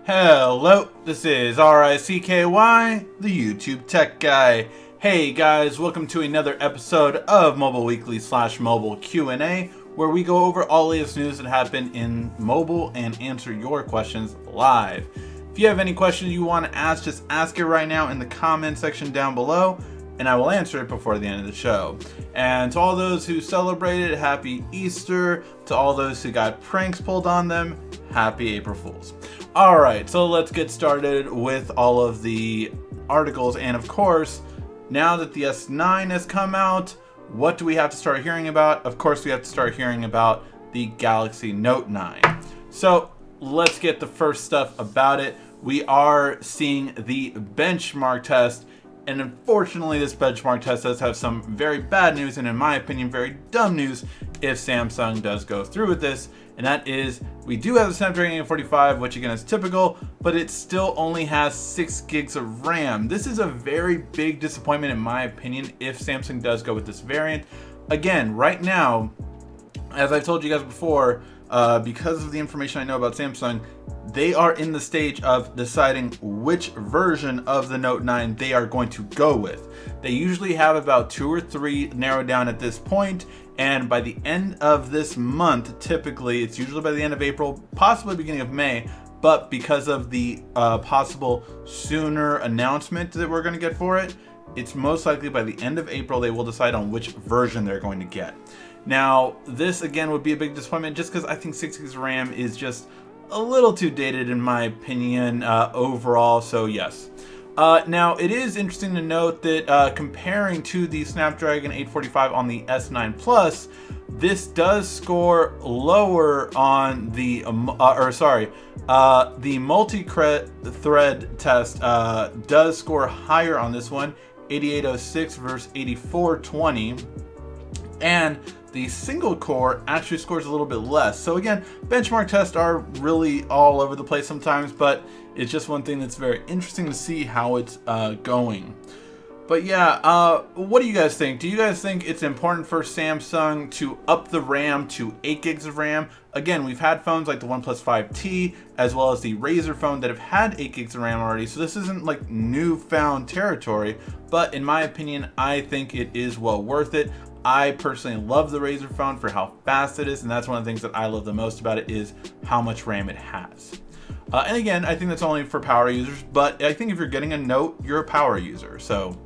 Hello, this is RICKY, the YouTube Tech Guy. Hey guys, welcome to another episode of Mobile Weekly / Mobile Q&A, where we go over all latest news that happen in mobile and answer your questions live. If you have any questions you want to ask, just ask it right now in the comment section down below, and I will answer it before the end of the show. And to all those who celebrated, happy Easter. To all those who got pranks pulled on them, happy April Fools. Alright, so let's get started with all of the articles. And of course, now that the S9 has come out, what do we have to start hearing about? Of course, we have to start hearing about the Galaxy Note 9. So let's get the first stuff about it. We are seeing the benchmark test. And unfortunately, this benchmark test does have some very bad news, and in my opinion, very dumb news if Samsung does go through with this. And that is, we do have the Snapdragon 845, which again is typical, but it still only has 6 gigs of RAM. This is a very big disappointment in my opinion if Samsung does go with this variant. Again, right now, as I've told you guys before, because of the information I know about Samsung, they are in the stage of deciding which version of the Note 9 they are going to go with. They usually have about 2 or 3 narrowed down at this point, and by the end of this month, typically, it's usually by the end of April, possibly beginning of May, but because of the possible sooner announcement that we're going to get for it, it's most likely by the end of April they will decide on which version they're going to get. Now, this again would be a big disappointment just because I think 6 gigs of RAM is just a little too dated in my opinion overall, so yes. Now, it is interesting to note that comparing to the Snapdragon 845 on the S9 Plus, this does score lower on the, the multi-thread test does score higher on this one, 8806 versus 8420. And the single core actually scores a little bit less. So again, benchmark tests are really all over the place sometimes, but it's just one thing that's very interesting to see how it's going. But yeah, what do you guys think? Do you guys think it's important for Samsung to up the RAM to 8 gigs of RAM? Again, we've had phones like the OnePlus 5T, as well as the Razer phone that have had 8 gigs of RAM already, so this isn't like newfound territory, but in my opinion, I think it is well worth it. I personally love the Razer phone for how fast it is, and that's one of the things that I love the most about it is how much RAM it has. And again, I think that's only for power users, but I think if you're getting a Note, you're a power user. So,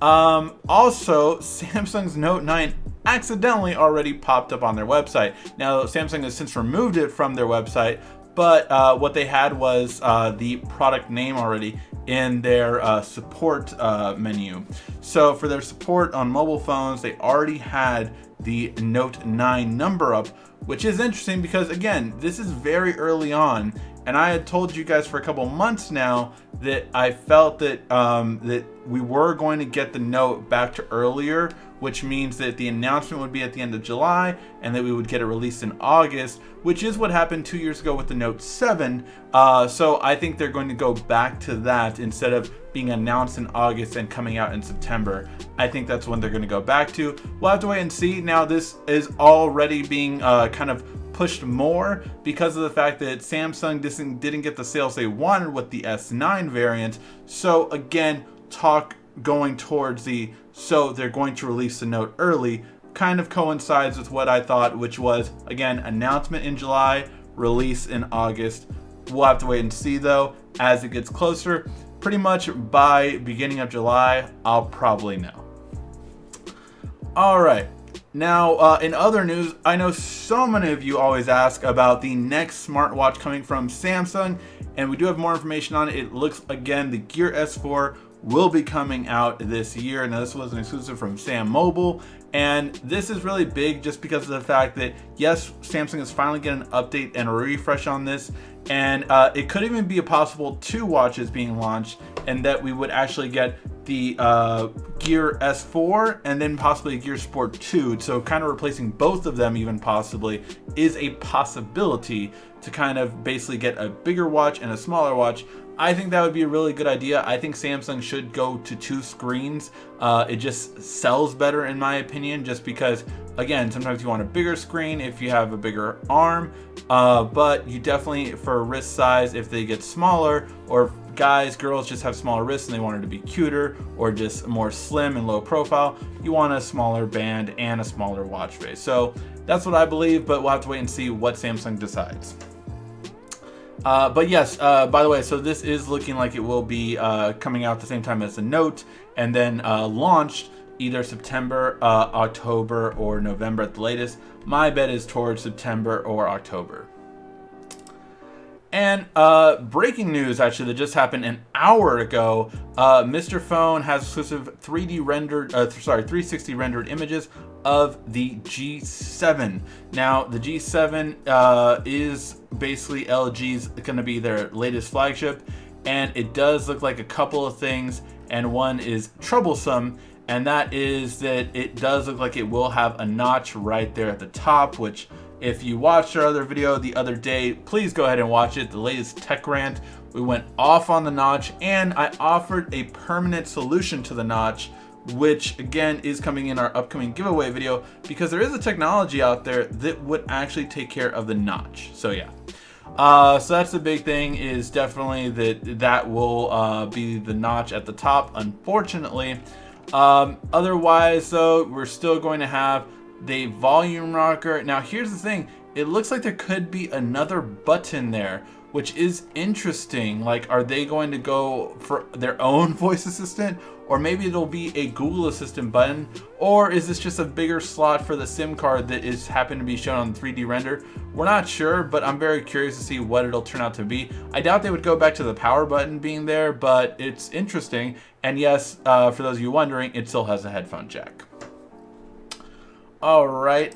also, Samsung's Note 9 accidentally already popped up on their website. Now, Samsung has since removed it from their website, but what they had was the product name already in their support menu. So for their support on mobile phones, they already had the Note 9 number up, which is interesting because again, this is very early on, and I had told you guys for a couple months now that I felt that that we were going to get the Note back to earlier, which means that the announcement would be at the end of July and that we would get it released in August, which is what happened 2 years ago with the Note 7. So I think they're going to go back to that instead of being announced in August and coming out in September. I think that's when they're going to go back to. We'll have to wait and see. Now, this is already being kind of pushed more because of the fact that Samsung didn't get the sales they wanted with the S9 variant. So again, talk going towards so they're going to release the Note early kind of coincides with what I thought, which was again, announcement in July, release in August. We'll have to wait and see though as it gets closer. Pretty much by beginning of July, I'll probably know. All right. Now, in other news, I know so many of you always ask about the next smartwatch coming from Samsung, and we do have more information on it. It looks, again, the Gear S4 will be coming out this year. Now, this was an exclusive from Sam Mobile, and this is really big just because of the fact that, yes, Samsung is finally getting an update and a refresh on this, and it could even be a possible 2 watches being launched, and that we would actually get the Gear S4 and then possibly a Gear Sport 2. So kind of replacing both of them even possibly is a possibility to kind of basically get a bigger watch and a smaller watch. I think that would be a really good idea. I think Samsung should go to 2 screens. It just sells better in my opinion, just because, again, sometimes you want a bigger screen if you have a bigger arm, but you definitely, for wrist size, if they get smaller, or guys, girls just have smaller wrists and they want it to be cuter or just more slim and low profile, you want a smaller band and a smaller watch face. So that's what I believe, but we'll have to wait and see what Samsung decides. But yes, by the way, so this is looking like it will be coming out at the same time as the Note, and then launched either September, October, or November at the latest. My bet is towards September or October. And breaking news, actually, that just happened an hour ago. Mr. Phone has exclusive 3D rendered, 360 rendered images of the G7. Now, the G7 is basically LG's going to be their latest flagship, and it does look like a couple of things, and one is troublesome, and that is that it does look like it will have a notch right there at the top, which, if you watched our other video the other day, please go ahead and watch it, the latest tech rant. We went off on the notch, and I offered a permanent solution to the notch, which again is coming in our upcoming giveaway video, because there is a technology out there that would actually take care of the notch. So yeah, so that's the big thing, is definitely that will be the notch at the top, unfortunately. Otherwise though, we're still going to have the volume rocker. Now here's the thing, it looks like there could be another button there, which is interesting. Like, are they going to go for their own voice assistant, or maybe it'll be a Google Assistant button, or is this just a bigger slot for the SIM card that is happened to be shown on the 3D render? We're not sure, but I'm very curious to see what it'll turn out to be. I doubt they would go back to the power button being there, but it's interesting. And yes, for those of you wondering, it still has a headphone jack. All right,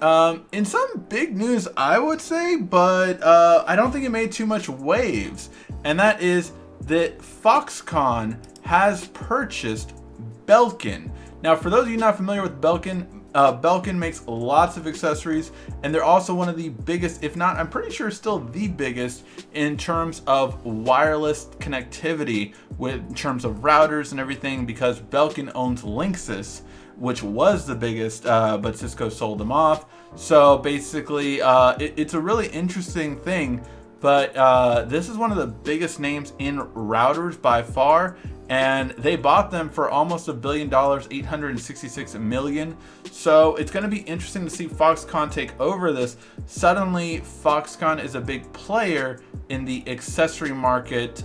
in some big news, I would say, but I don't think it made too much waves, and that is that Foxconn has purchased Belkin. Now, for those of you not familiar with Belkin, Belkin makes lots of accessories, and they're also one of the biggest, if not, I'm pretty sure still the biggest in terms of wireless connectivity, in terms of routers and everything, because Belkin owns Linksys, which was the biggest, but Cisco sold them off. So basically, it's a really interesting thing, but this is one of the biggest names in routers by far, and they bought them for almost $1 billion, 866 million. So it's going to be interesting to see Foxconn take over this. Suddenly, Foxconn is a big player in the accessory market,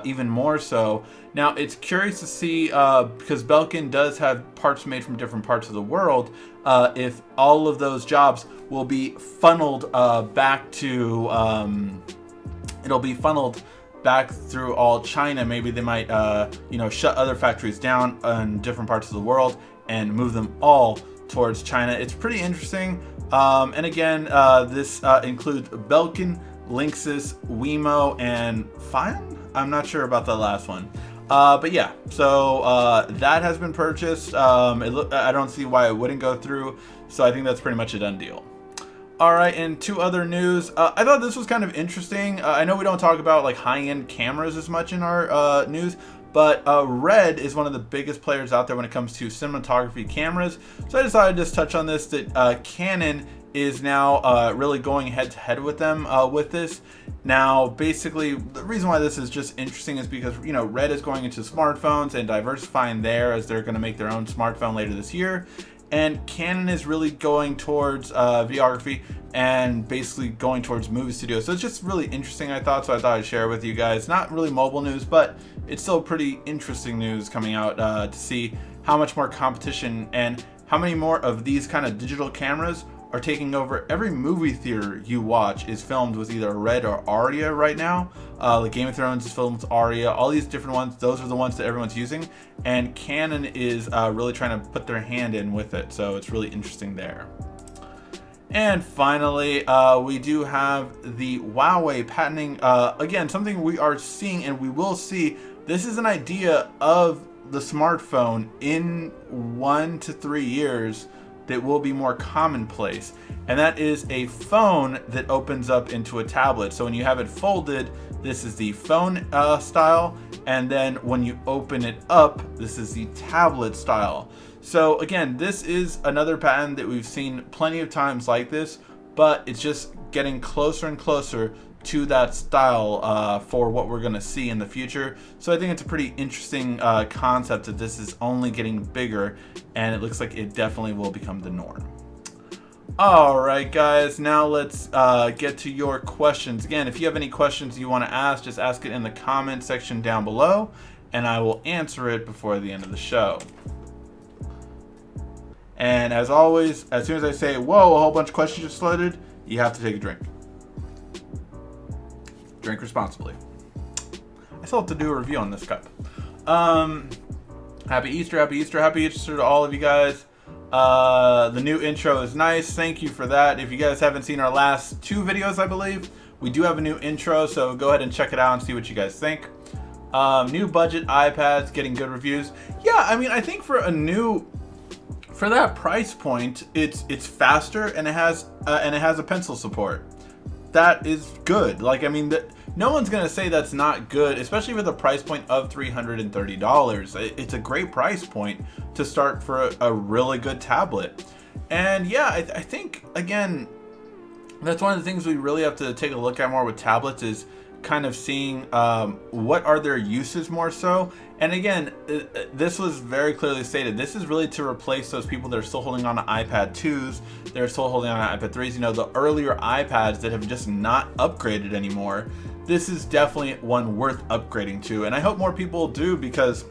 even more so. Now, it's curious to see, because Belkin does have parts made from different parts of the world, if all of those jobs will be funneled back to, it'll be funneled back through all China. Maybe they might, you know, shut other factories down in different parts of the world and move them all towards China. It's pretty interesting. And again, this includes Belkin, Linksys, Wemo, and Fion? I'm not sure about the last one. But yeah, so that has been purchased. I don't see why it wouldn't go through, so I think that's pretty much a done deal. All right, and 2 other news. I thought this was kind of interesting. I know we don't talk about like high-end cameras as much in our news, but Red is one of the biggest players out there when it comes to cinematography cameras. So I decided to just touch on this, that Canon is now really going head-to-head with them with this. Now, basically, the reason why this is just interesting is because, you know, Red is going into smartphones and diversifying there, as they're going to make their own smartphone later this year. And Canon is really going towards videography and basically going towards movie studios. So it's just really interesting, I thought, so I thought I'd share it with you guys. Not really mobile news, but it's still pretty interesting news coming out to see how much more competition and how many more of these kind of digital cameras are taking over. Every movie theater you watch is filmed with either Red or Aria right now. Like Game of Thrones is filmed with Aria, all these different ones, those are the ones that everyone's using. And Canon is really trying to put their hand in with it, so it's really interesting there. And finally, we do have the Huawei patenting, again, something we are seeing and we will see. This is an idea of the smartphone in 1 to 3 years. that will be more commonplace, and that is a phone that opens up into a tablet. So when you have it folded, this is the phone style, and then when you open it up, this is the tablet style. So again, this is another patent that we've seen plenty of times like this, but it's just getting closer and closer to that style for what we're going to see in the future. So I think it's a pretty interesting concept that this is only getting bigger, and it looks like it definitely will become the norm. Alright guys, now let's get to your questions. Again, if you have any questions you want to ask, just ask it in the comment section down below, and I will answer it before the end of the show. And as always, as soon as I say, whoa, a whole bunch of questions just loaded, you have to take a drink. Drink responsibly. I still have to do a review on this cup. Happy Easter, happy Easter, happy Easter to all of you guys. The new intro is nice. Thank you for that. If you guys haven't seen our last 2 videos, I believe, we do have a new intro, so go ahead and check it out and see what you guys think. New budget iPads getting good reviews. Yeah, I mean, I think for that price point, it's faster, and it has a pencil support. That is good. Like, I mean, no one's gonna say that's not good, especially for the price point of $330. It's a great price point to start for a really good tablet. And yeah, I think, again, that's one of the things we really have to take a look at more with tablets, is kind of seeing what are their uses more so. And again, this was very clearly stated. This is really to replace those people that are still holding on to iPad 2s, they're still holding on to iPad 3s, you know, the earlier iPads that have just not upgraded anymore. This is definitely one worth upgrading to, and I hope more people do, because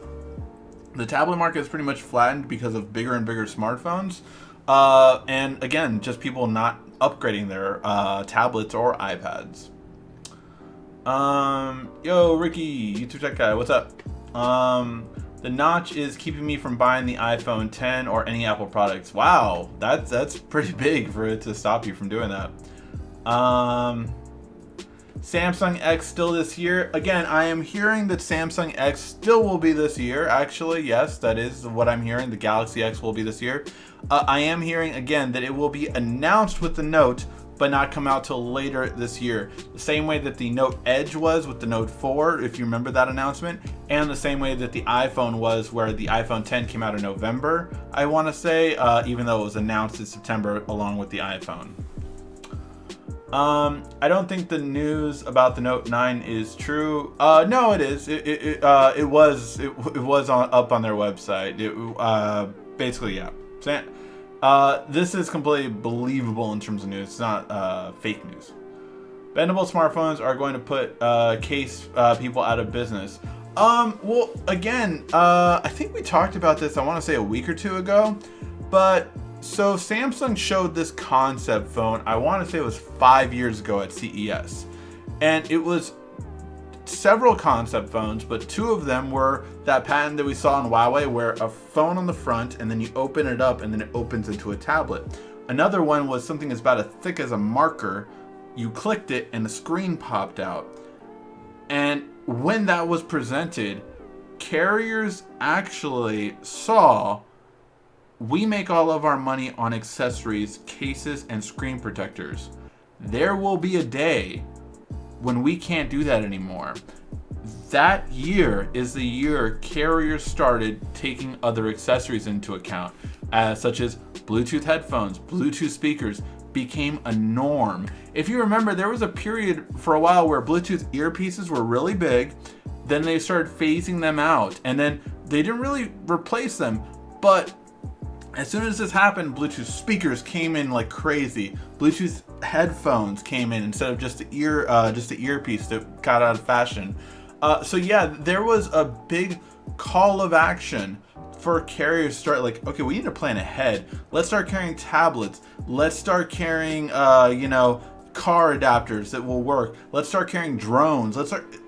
the tablet market is pretty much flattened because of bigger and bigger smartphones. And again, just people not upgrading their tablets or iPads. Yo, Ricky, YouTube Tech Guy, what's up? The notch is keeping me from buying the iPhone 10 or any Apple products. Wow, that's pretty big for it to stop you from doing that. Samsung X still this year. Again, I am hearing that Samsung X still will be this year. Actually, yes, that is what I'm hearing. The Galaxy X will be this year. I am hearing, again, that it will be announced with the Note, but not come out till later this year. The same way that the Note Edge was with the Note 4, if you remember that announcement, and the same way that the iPhone was, where the iPhone 10 came out in November, I want to say, even though it was announced in September along with the iPhone. I don't think the news about the Note 9 is true. No, it is. It was up on their website. Basically, yeah. This is completely believable in terms of news. It's not fake news. Bendable smartphones are going to put case people out of business. Well, again, I think we talked about this, I want to say a week or 2 ago, but so Samsung showed this concept phone, I want to say it was 5 years ago at CES, and it was several concept phones, but 2 of them were that patent that we saw in Huawei, where a phone on the front and then you open it up and then it opens into a tablet. Another one was something that's about as thick as a marker. You clicked it and the screen popped out. And when that was presented, carriers actually saw, we make all of our money on accessories, cases, and screen protectors. There will be a day when we can't do that anymore. That year is the year carriers started taking other accessories into account, such as Bluetooth headphones, Bluetooth speakers became a norm. If you remember, there was a period for a while where Bluetooth earpieces were really big, then they started phasing them out, and then they didn't really replace them, but as soon as this happened, Bluetooth speakers came in like crazy. Bluetooth headphones came in instead of just the earpiece that got out of fashion. So yeah, there was a big call of action for carriers to start like, okay, we need to plan ahead. Let's start carrying tablets. Let's start carrying, you know, car adapters that will work. Let's start carrying drones.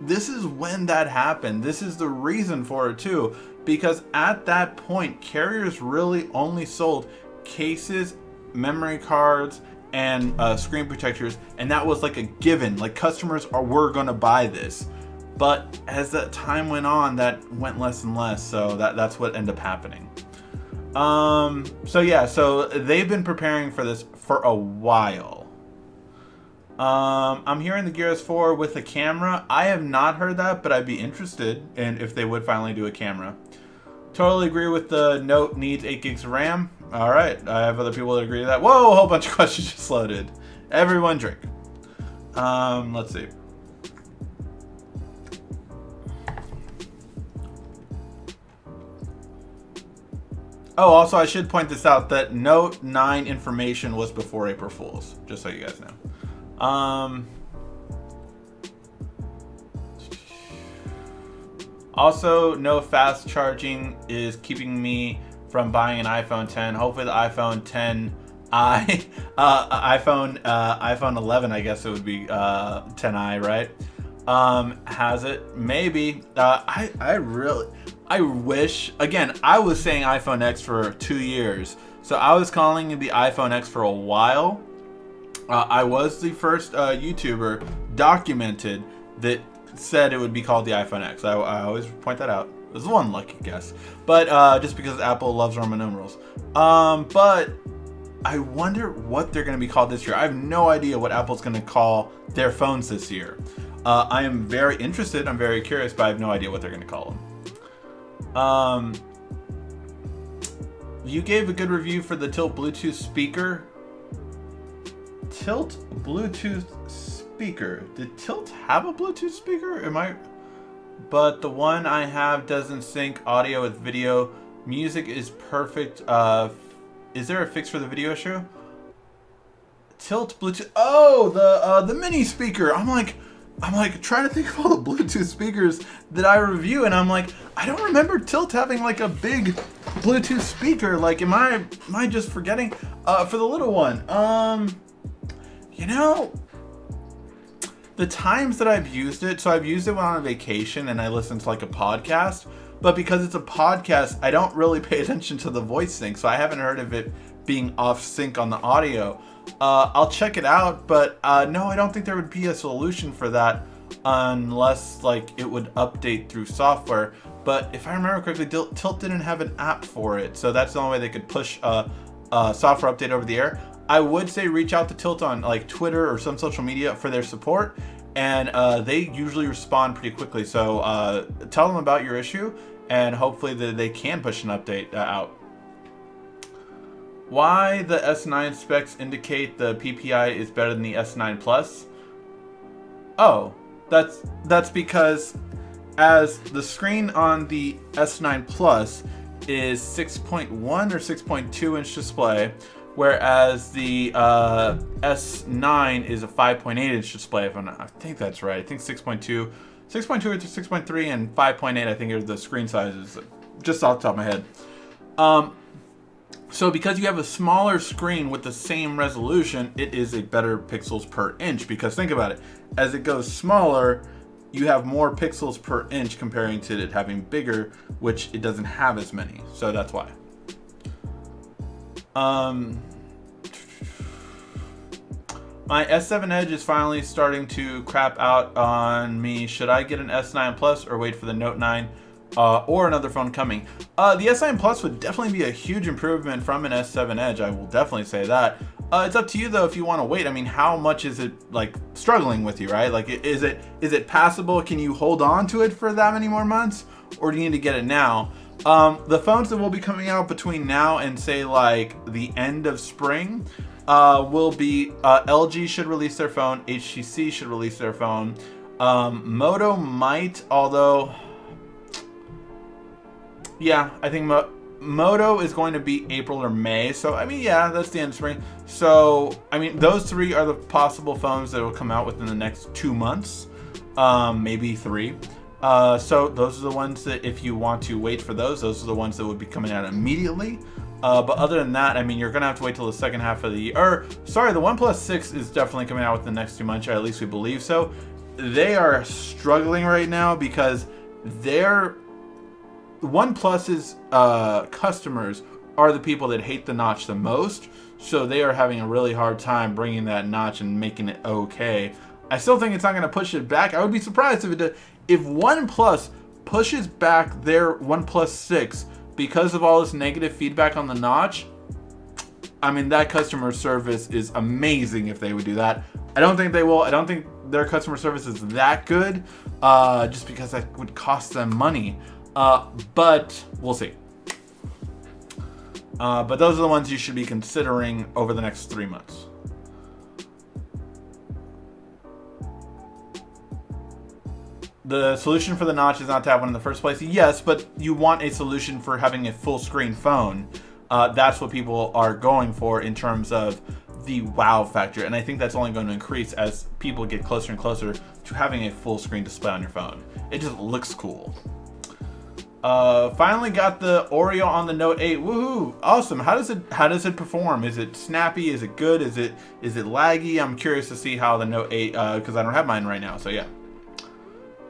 This is when that happened. This is the reason for it too. Because at that point, carriers really only sold cases, memory cards, and screen protectors, and that was like a given. Like, customers were gonna buy this. But as that time went on, that went less and less, so that's what ended up happening. So yeah, so they've been preparing for this for a while. I'm hearing the Gear S4 with a camera. I have not heard that, but I'd be interested in if they would finally do a camera. Totally agree with the Note needs 8 gigs of RAM. All right, I have other people that agree to that. Whoa, a whole bunch of questions just loaded. Everyone drink. Let's see. Oh, also, I should point this out that Note 9 information was before April Fools, just so you guys know. Also, no fast charging is keeping me from buying an iPhone 10. Hopefully the iPhone 10i, iPhone 11, I guess it would be 10i, right? Has it? Maybe. I wish, again, I was saying iPhone X for 2 years. So I was calling it the iPhone X for a while. I was the first YouTuber documented that said it would be called the iPhone X. I always point that out. It was one lucky guess. But just because Apple loves Roman numerals. But I wonder what they're going to be called this year. I have no idea what Apple's going to call their phones this year. I am very interested. I'm very curious, but I have no idea what they're going to call them. You gave a good review for the Tilt Bluetooth speaker. Tilt Bluetooth speaker. Did Tilt have a Bluetooth speaker? But the one I have doesn't sync audio with video. Music is perfect. Is there a fix for the video issue? Tilt Bluetooth. Oh, the mini speaker. I'm like trying to think of all the Bluetooth speakers that I review, and I'm like, I don't remember Tilt having like a big Bluetooth speaker. Like, am I just forgetting? For the little one, you know, the times that I've used it, so I've used it when I'm on vacation and I listen to like a podcast, but because it's a podcast, I don't really pay attention to the voice sync, so I haven't heard of it being off sync on the audio. I'll check it out, but no, I don't think there would be a solution for that unless like it would update through software. But if I remember correctly, Tilt didn't have an app for it, so that's the only way they could push a software update over the air. I would say reach out to Tilt on like Twitter or some social media for their support, and they usually respond pretty quickly. So tell them about your issue, and hopefully they can push an update out. Why the S9 specs indicate the PPI is better than the S9 Plus? Oh, that's because as the screen on the S9 Plus is 6.1 or 6.2 inch display, whereas the S9 is a 5.8 inch display. I think that's right. I think 6.2 or 6.3 and 5.8 I think are the screen sizes, just off the top of my head. So because you have a smaller screen with the same resolution, it is a better pixels per inch, because think about it, as it goes smaller, you have more pixels per inch comparing to it having bigger, which it doesn't have as many. So that's why. My S7 Edge is finally starting to crap out on me. Should I get an S9 Plus or wait for the Note 9 or another phone coming? The S9 Plus would definitely be a huge improvement from an S7 Edge. I will definitely say that. It's up to you though if you want to wait. I mean, how much is it like struggling with you, right? Like, is it passable? Can you hold on to it for that many more months, or do you need to get it now? The phones that will be coming out between now and say like the end of spring will be LG should release their phone, HTC should release their phone, Moto might, although yeah, I think Moto is going to be April or May, so I mean, yeah, that's the end of spring. So I mean, those three are the possible phones that will come out within the next 2 months, maybe 3. So those are the ones that, if you want to wait for those are the ones that would be coming out immediately. But other than that, I mean, you're gonna have to wait till the second half of the year. Or, sorry, the OnePlus 6 is definitely coming out within the next 2 months, or at least we believe so. They are struggling right now because their OnePlus's customers are the people that hate the notch the most, so they are having a really hard time bringing that notch and making it okay. I still think it's not going to push it back. I would be surprised if it did. If OnePlus pushes back their OnePlus 6 because of all this negative feedback on the Notch, I mean, that customer service is amazing if they would do that. I don't think they will. I don't think their customer service is that good, just because that would cost them money. But we'll see. But those are the ones you should be considering over the next 3 months. The solution for the Notch is not to have one in the first place. Yes, but you want a solution for having a full screen phone. That's what people are going for in terms of the wow factor. And I think that's only going to increase as people get closer and closer to having a full screen display on your phone. It just looks cool. Finally got the Oreo on the Note 8. Woohoo! Awesome. How does it perform? Is it snappy? Is it good? Is it laggy? I'm curious to see how the Note 8, because I don't have mine right now. So yeah.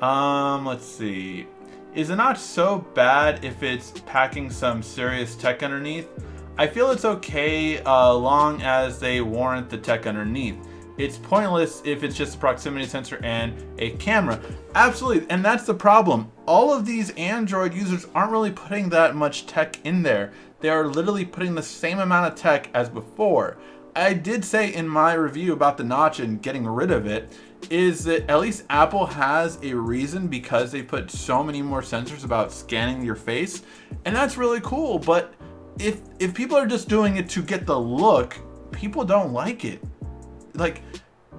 Let's see. Is the Notch so bad if it's packing some serious tech underneath? I feel it's okay long as they warrant the tech underneath. It's pointless if it's just a proximity sensor and a camera. Absolutely, and that's the problem. All of these Android users aren't really putting that much tech in there. They are literally putting the same amount of tech as before. I did say in my review about the Notch and getting rid of it, is that at least Apple has a reason because they put so many more sensors about scanning your face, and that's really cool. But if people are just doing it to get the look, people don't like it. Like,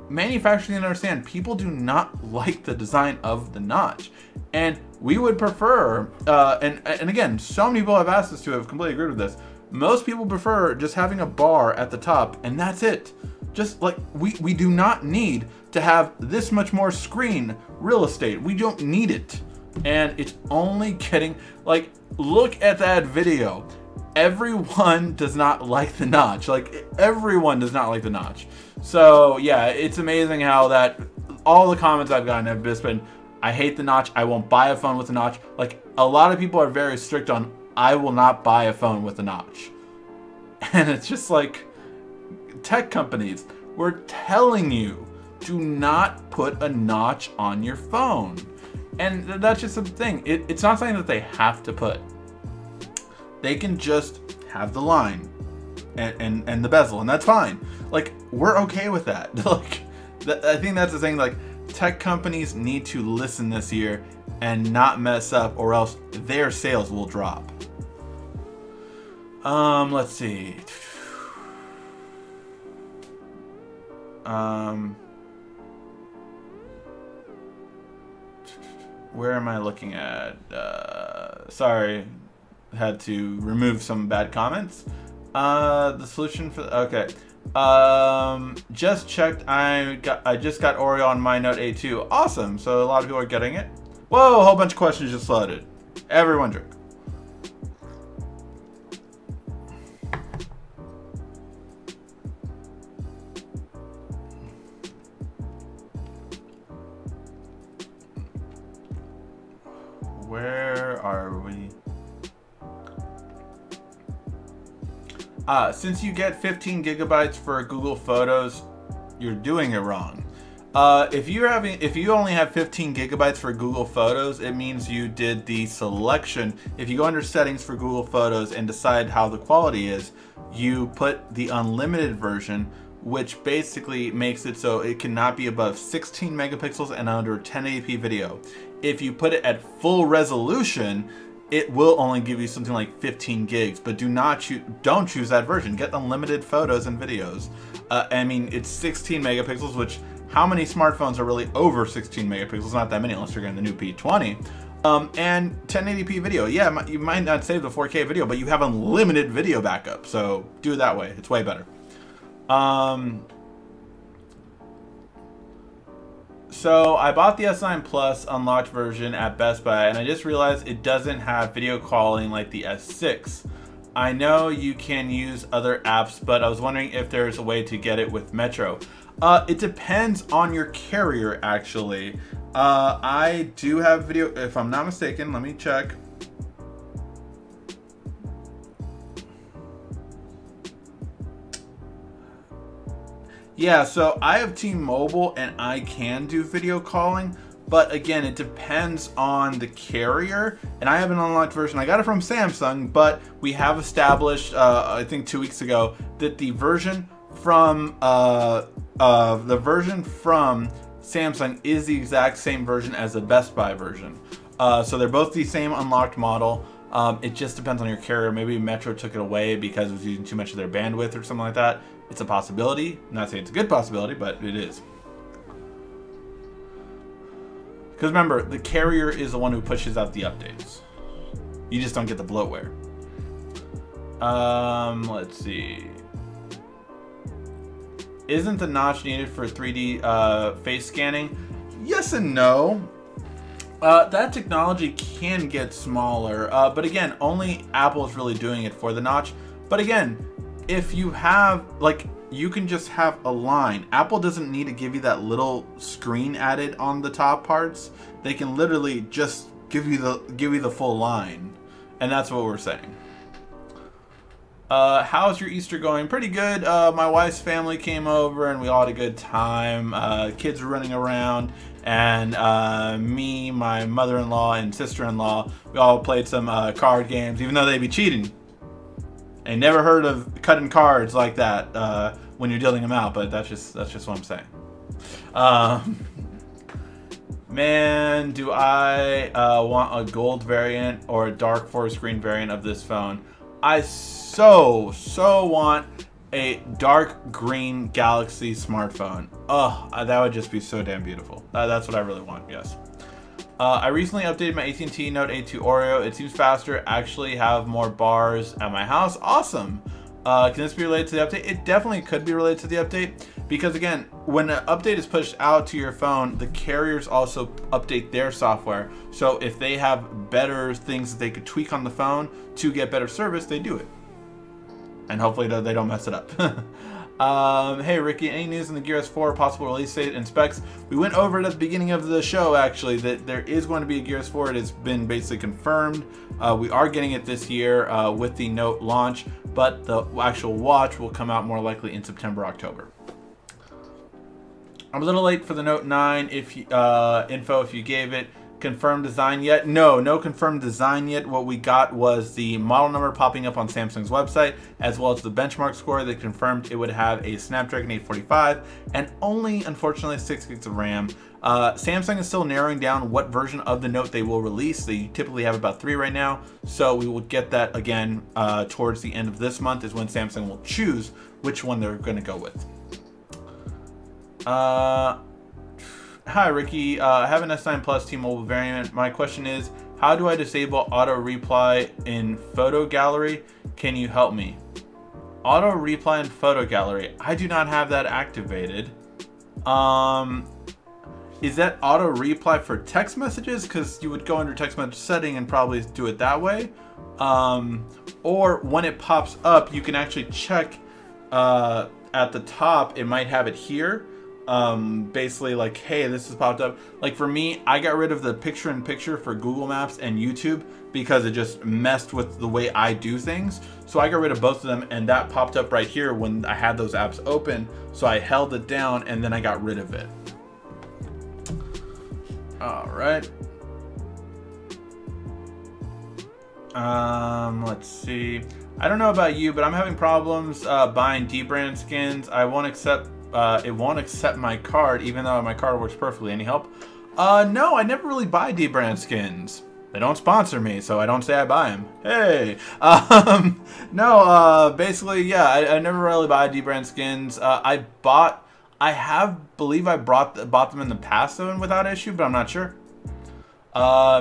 manufacturers need to understand, people do not like the design of the Notch, and we would prefer and again, so many people have asked us to, have completely agreed with this. Most people prefer just having a bar at the top and that's it. Just like we do not need to have this much more screen real estate. We don't need it. And it's only getting, like, look at that video. Everyone does not like the Notch. Like, everyone does not like the Notch. So yeah, it's amazing how that all the comments I've gotten have just been, I hate the Notch, I won't buy a phone with a Notch. Like, a lot of people are very strict on, I will not buy a phone with a Notch. And it's just like, tech companies, we're telling you, do not put a Notch on your phone. And that's just the thing. It's not something that they have to put. They can just have the line and the bezel, and that's fine. Like, we're okay with that. Like, I think that's the thing. Like, tech companies need to listen this year and not mess up, or else their sales will drop. Let's see. Where am I looking at? Sorry, had to remove some bad comments. The solution for, okay. Just checked. I just got Oreo on my Note 8 too. Awesome. So a lot of people are getting it. Whoa, a whole bunch of questions just loaded. Everyone drink. Where are we? Since you get 15 gigabytes for Google Photos, you're doing it wrong. If you only have 15 gigabytes for Google Photos, it means you did the selection. If you go under settings for Google Photos and decide how the quality is, you put the unlimited version, which basically makes it so it cannot be above 16 megapixels and under 1080p video. If you put it at full resolution, it will only give you something like 15 gigs, but don't choose that version. Get unlimited photos and videos. I mean, it's 16 megapixels, which how many smartphones are really over 16 megapixels? Not that many unless you're getting the new P20. And 1080p video. Yeah, you might not save the 4K video, but you have unlimited video backup. So do it that way. It's way better. So I bought the S9 Plus unlocked version at Best Buy, and I just realized it doesn't have video calling like the S6. I know you can use other apps, but I was wondering if there's a way to get it with Metro. It depends on your carrier, actually. I do have video, if I'm not mistaken, let me check. Yeah, so I have T-Mobile and I can do video calling, but again, it depends on the carrier, and I have an unlocked version. I got it from Samsung, but we have established, I think 2 weeks ago, that the version from Samsung is the exact same version as the Best Buy version. So they're both the same unlocked model. It just depends on your carrier. Maybe Metro took it away because it was using too much of their bandwidth or something like that. It's a possibility. I'm not saying it's a good possibility, but it is. Because remember, the carrier is the one who pushes out the updates. You just don't get the bloatware. Let's see. Isn't the notch needed for 3D face scanning? Yes and no. That technology can get smaller, but again, only Apple is really doing it for the notch. But again, if you have, like, you can just have a line. Apple doesn't need to give you that little screen added on the top parts. They can literally just give you the full line, and that's what we're saying. How's your Easter going? Pretty good. My wife's family came over and we all had a good time. Kids were running around, and me, my mother-in-law, and sister-in-law, we all played some card games, even though they'd be cheating. I never heard of cutting cards like that when you're dealing them out, but that's just what I'm saying. Man, do I want a gold variant or a dark forest green variant of this phone? I so want a dark green Galaxy smartphone. Oh, that would just be so damn beautiful. That's what I really want, yes. I recently updated my AT&T Note 8 to Oreo. It seems faster, actually have more bars at my house. Awesome. Can this be related to the update? It definitely could be related to the update, because again, when an update is pushed out to your phone, the carriers also update their software. So if they have better things that they could tweak on the phone to get better service, they do it. And hopefully they don't mess it up. Hey Ricky, any news on the Gear S4 possible release date and specs? We went over it at the beginning of the show, actually, that there is going to be a Gear S4. It has been basically confirmed. We are getting it this year with the Note launch, but the actual watch will come out more likely in September, October. I'm a little late for the Note 9 info if you gave it. Confirmed design yet? No confirmed design yet. What we got was the model number popping up on Samsung's website, as well as the benchmark score that confirmed it would have a Snapdragon 845 and only, unfortunately, 6 gigs of RAM. Samsung is still narrowing down what version of the Note they will release. They typically have about 3 right now, so we will get that again towards the end of this month is when Samsung will choose which one they're going to go with. Hi Ricky, I have an S9 Plus T-Mobile variant. My question is, how do I disable auto reply in photo gallery? Can you help me? Auto reply in photo gallery. I do not have that activated. Is that auto reply for text messages? Because you would go under text message setting and probably do it that way. Or when it pops up, you can actually check at the top. It might have it here. Basically like, hey, this has popped up. Like for me, I got rid of the picture-in-picture for Google Maps and YouTube because it just messed with the way I do things. So I got rid of both of them, and that popped up right here when I had those apps open. So I held it down and then I got rid of it. All right. Let's see. I don't know about you, but I'm having problems buying D-brand skins. It won't accept my card, even though my card works perfectly. Any help? No, I never really buy D-brand skins. They don't sponsor me, so I don't say I buy them. Hey! No, basically, yeah, I never really buy D-brand skins. I believe I bought them in the past, though, and without issue, but I'm not sure.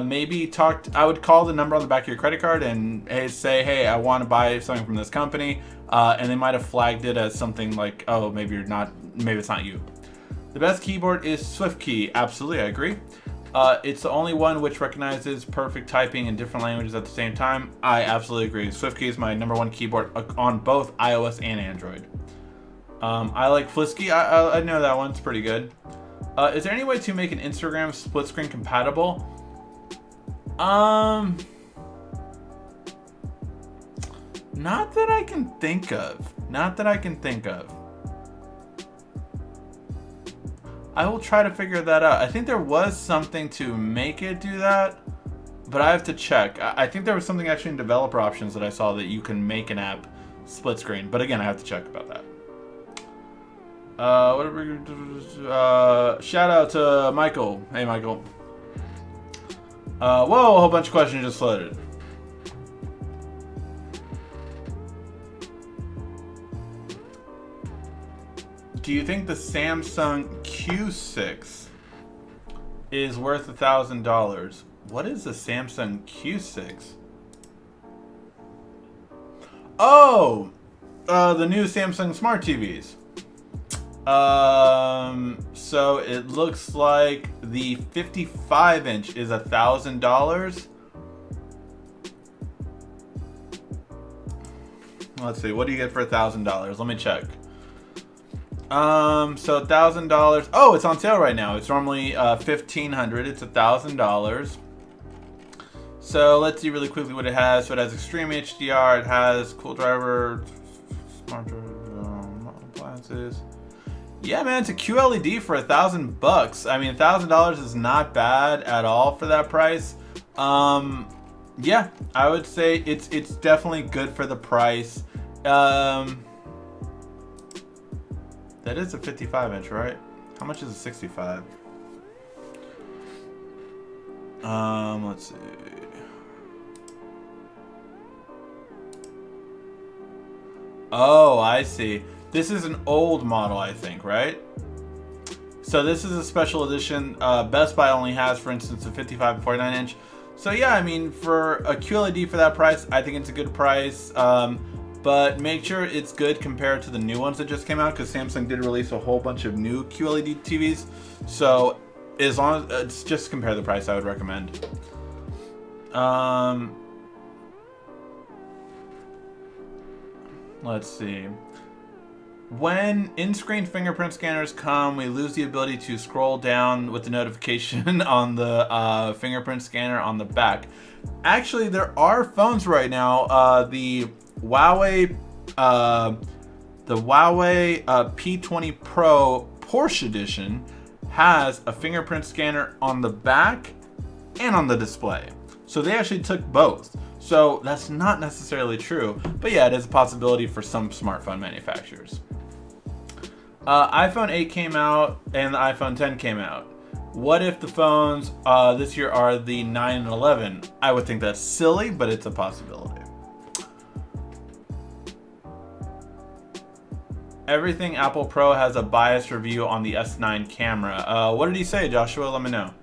Maybe I would call the number on the back of your credit card and say, hey, I want to buy something from this company. And they might have flagged it as something like, oh, maybe it's not you. The best keyboard is SwiftKey. Absolutely, I agree. It's the only one which recognizes perfect typing in different languages at the same time. I absolutely agree. SwiftKey is my #1 keyboard on both iOS and Android. I like Flisky. I know that one's pretty good. Is there any way to make an Instagram split screen compatible? Not that I can think of. I will try to figure that out. I think there was something to make it do that, but I have to check. I think there was something actually in developer options that I saw that you can make an app split screen, but again, I have to check about that. Shout out to Michael. Hey, Michael. Whoa, a whole bunch of questions just flooded. Do you think the Samsung Q6 is worth $1,000? What is the Samsung Q6? Oh, the new Samsung Smart TVs. So it looks like the 55-inch is $1,000. Let's see, what do you get for $1,000? Let me check. So $1,000. Oh, it's on sale right now. It's normally $1,500. It's $1,000. So let's see really quickly what it has. So it has Extreme HDR. It has Cool Driver, Smart appliances. Yeah, man, it's a QLED for $1,000. I mean, $1,000 is not bad at all for that price. Yeah, I would say it's definitely good for the price. That is a 55-inch, right? How much is a 65? Let's see. Oh, I see. This is an old model, I think, right? So this is a special edition. Best Buy only has, for instance, a 55 and 49-inch. So yeah, I mean, for a QLED for that price, I think it's a good price. But make sure it's good compared to the new ones that just came out, because Samsung did release a whole bunch of new QLED TVs. So as long as it's just compare the price, I would recommend. Let's see. When in-screen fingerprint scanners come, we lose the ability to scroll down with the notification on the fingerprint scanner on the back. Actually, there are phones right now. The Huawei P20 Pro Porsche Edition has a fingerprint scanner on the back and on the display. So they actually took both. So that's not necessarily true, but yeah, it is a possibility for some smartphone manufacturers. iPhone 8 came out and the iPhone 10 came out. What if the phones this year are the 9 and 11? I would think that's silly, but it's a possibility. Everything Apple Pro has a biased review on the S9 camera. What did he say, Joshua? Let me know.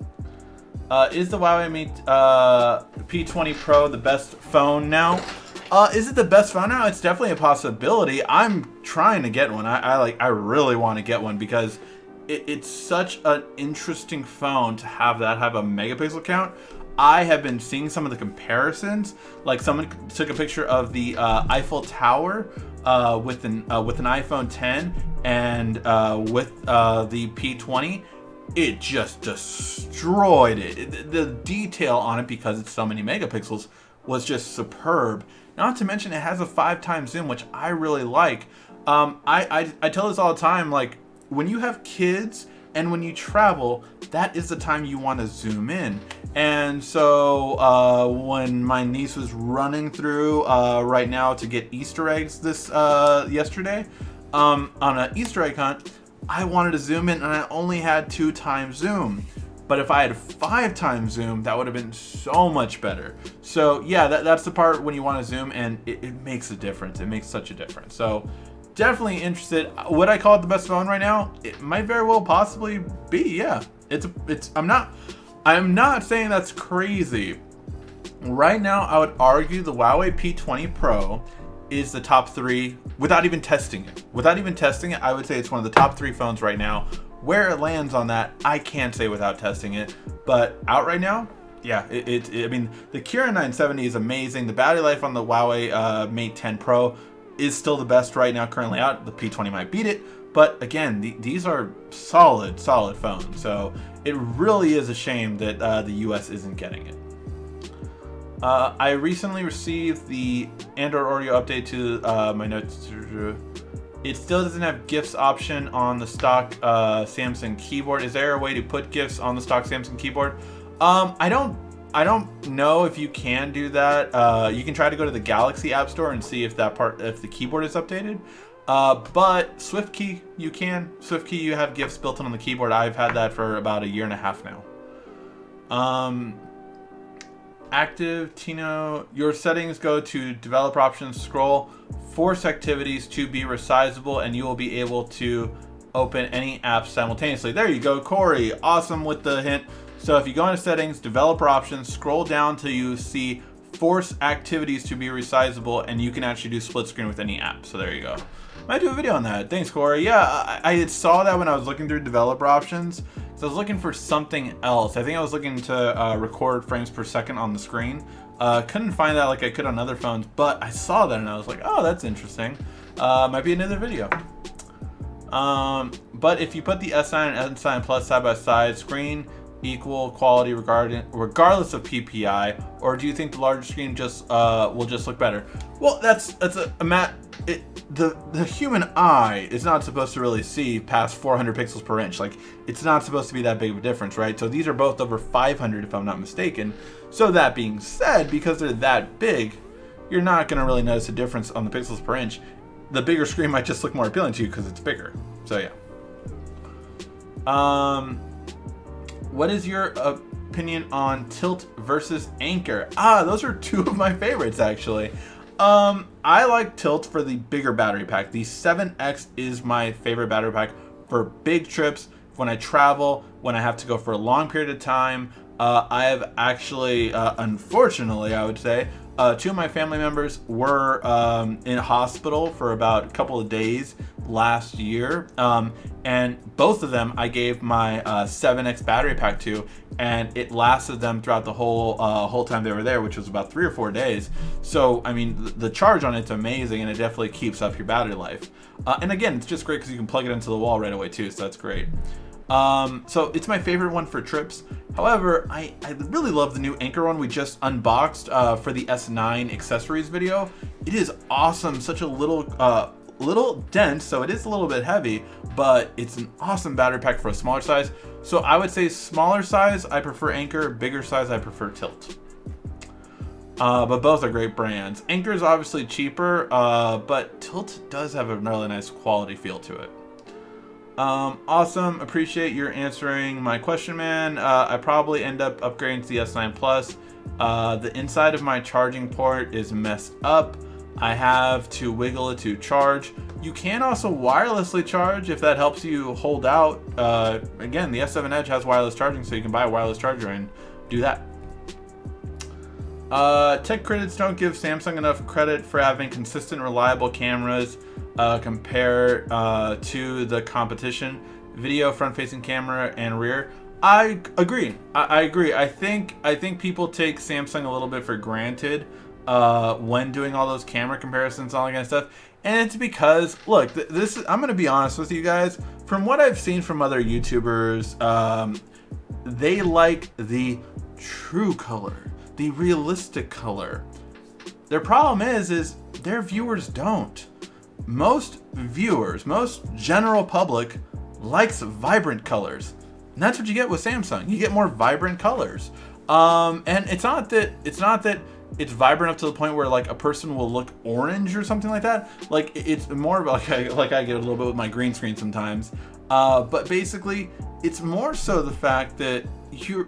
Is the Huawei P20 Pro the best phone now? Is it the best phone now? It's definitely a possibility. I'm trying to get one. I really want to get one because it's such an interesting phone to have a megapixel count. I have been seeing some of the comparisons. Like someone took a picture of the Eiffel Tower with an iPhone 10 and with the P20. It just destroyed it. The detail on it, because it's so many megapixels, was just superb. Not to mention it has a 5x zoom, which I really like. I tell this all the time, like when you have kids and when you travel, that is the time you want to zoom in. And so when my niece was running through right now to get Easter eggs this yesterday on an Easter egg hunt, I wanted to zoom in and I only had 2x zoom. But if I had 5x zoom, that would have been so much better. So yeah, that's the part when you want to zoom, and it makes a difference. It makes such a difference. So definitely interested. Would I call it the best phone right now? It might very well possibly be, yeah. I'm not saying that's crazy. Right now, I would argue the Huawei P20 Pro is the top 3 without even testing it. Without even testing it, I would say it's one of the top 3 phones right now. Where it lands on that, I can't say without testing it. But out right now, yeah, I mean, the Kirin 970 is amazing. The battery life on the Huawei Mate 10 Pro is still the best right now currently out. The P20 might beat it. But again, these are solid phones. So it really is a shame that the US isn't getting it. I recently received the Android Oreo update to my notes. It still doesn't have GIFs option on the stock Samsung keyboard. Is there a way to put GIFs on the stock Samsung keyboard? I don't know if you can do that. You can try to go to the Galaxy App Store and see if if the keyboard is updated. But SwiftKey, you can. SwiftKey, you have GIFs built in on the keyboard. I've had that for about 1.5 years now. Active Tino, your settings, go to developer options, scroll, force activities to be resizable, and you will be able to open any app simultaneously. There you go, Corey. Awesome with the hint. So if you go into settings, developer options, scroll down till you see force activities to be resizable, and you can actually do split screen with any app. So there you go. Might do a video on that. Thanks, Corey. Yeah, I saw that when I was looking through developer options. So I was looking for something else. I think I was looking to record frames per second on the screen. Couldn't find that like I could on other phones, but I saw that and I was like, oh, that's interesting. Might be another video. But if you put the S9 and S9 Plus side by side, screen equal quality regardless of PPI, or do you think the larger screen just will just look better? Well, that's a matter. The human eye is not supposed to really see past 400 pixels per inch. Like, it's not supposed to be that big of a difference, right? So these are both over 500 if I'm not mistaken. So that being said, because they're that big, you're not going to really notice a difference on the pixels per inch. The bigger screen might just look more appealing to you because it's bigger. So yeah. What is your opinion on tilt versus anchor? Those are two of my favorites actually. I like tilt for the bigger battery pack. The 7X is my favorite battery pack for big trips, when I travel, when I have to go for a long period of time. I have actually, unfortunately, I would say, 2 of my family members were in hospital for about a couple of days last year, and both of them I gave my 7X battery pack to, and it lasted them throughout the whole time they were there, which was about 3 or 4 days. So I mean, the charge on it's amazing, and it definitely keeps up your battery life. And again, it's just great because you can plug it into the wall right away too, so that's great. So it's my favorite one for trips. However, I really love the new Anchor one we just unboxed for the S9 accessories video. It is awesome. Such a little dense, so it is a little bit heavy, but it's an awesome battery pack for a smaller size. So I would say smaller size, I prefer Anchor. Bigger size, I prefer Tilt. But both are great brands. Anchor is obviously cheaper, but Tilt does have a really nice quality feel to it. Awesome. Appreciate your answering my question, man. I probably end up upgrading to the S9 Plus. The inside of my charging port is messed up. I have to wiggle it to charge. You can also wirelessly charge if that helps you hold out. Again, the S7 Edge has wireless charging, so you can buy a wireless charger and do that. Tech critics don't give Samsung enough credit for having consistent, reliable cameras compared to the competition. Video, front-facing camera, and rear. I agree. I agree. I think people take Samsung a little bit for granted when doing all those camera comparisons and all that kind of stuff. And it's because, look, I'm going to be honest with you guys. From what I've seen from other YouTubers, they like the true color, the realistic color. Their problem is their viewers don't. Most viewers, most general public likes vibrant colors. And that's what you get with Samsung. You get more vibrant colors. And it's not that it's vibrant up to the point where like a person will look orange or something like that. Like it's more like I get a little bit with my green screen sometimes. But basically it's more so the fact that you're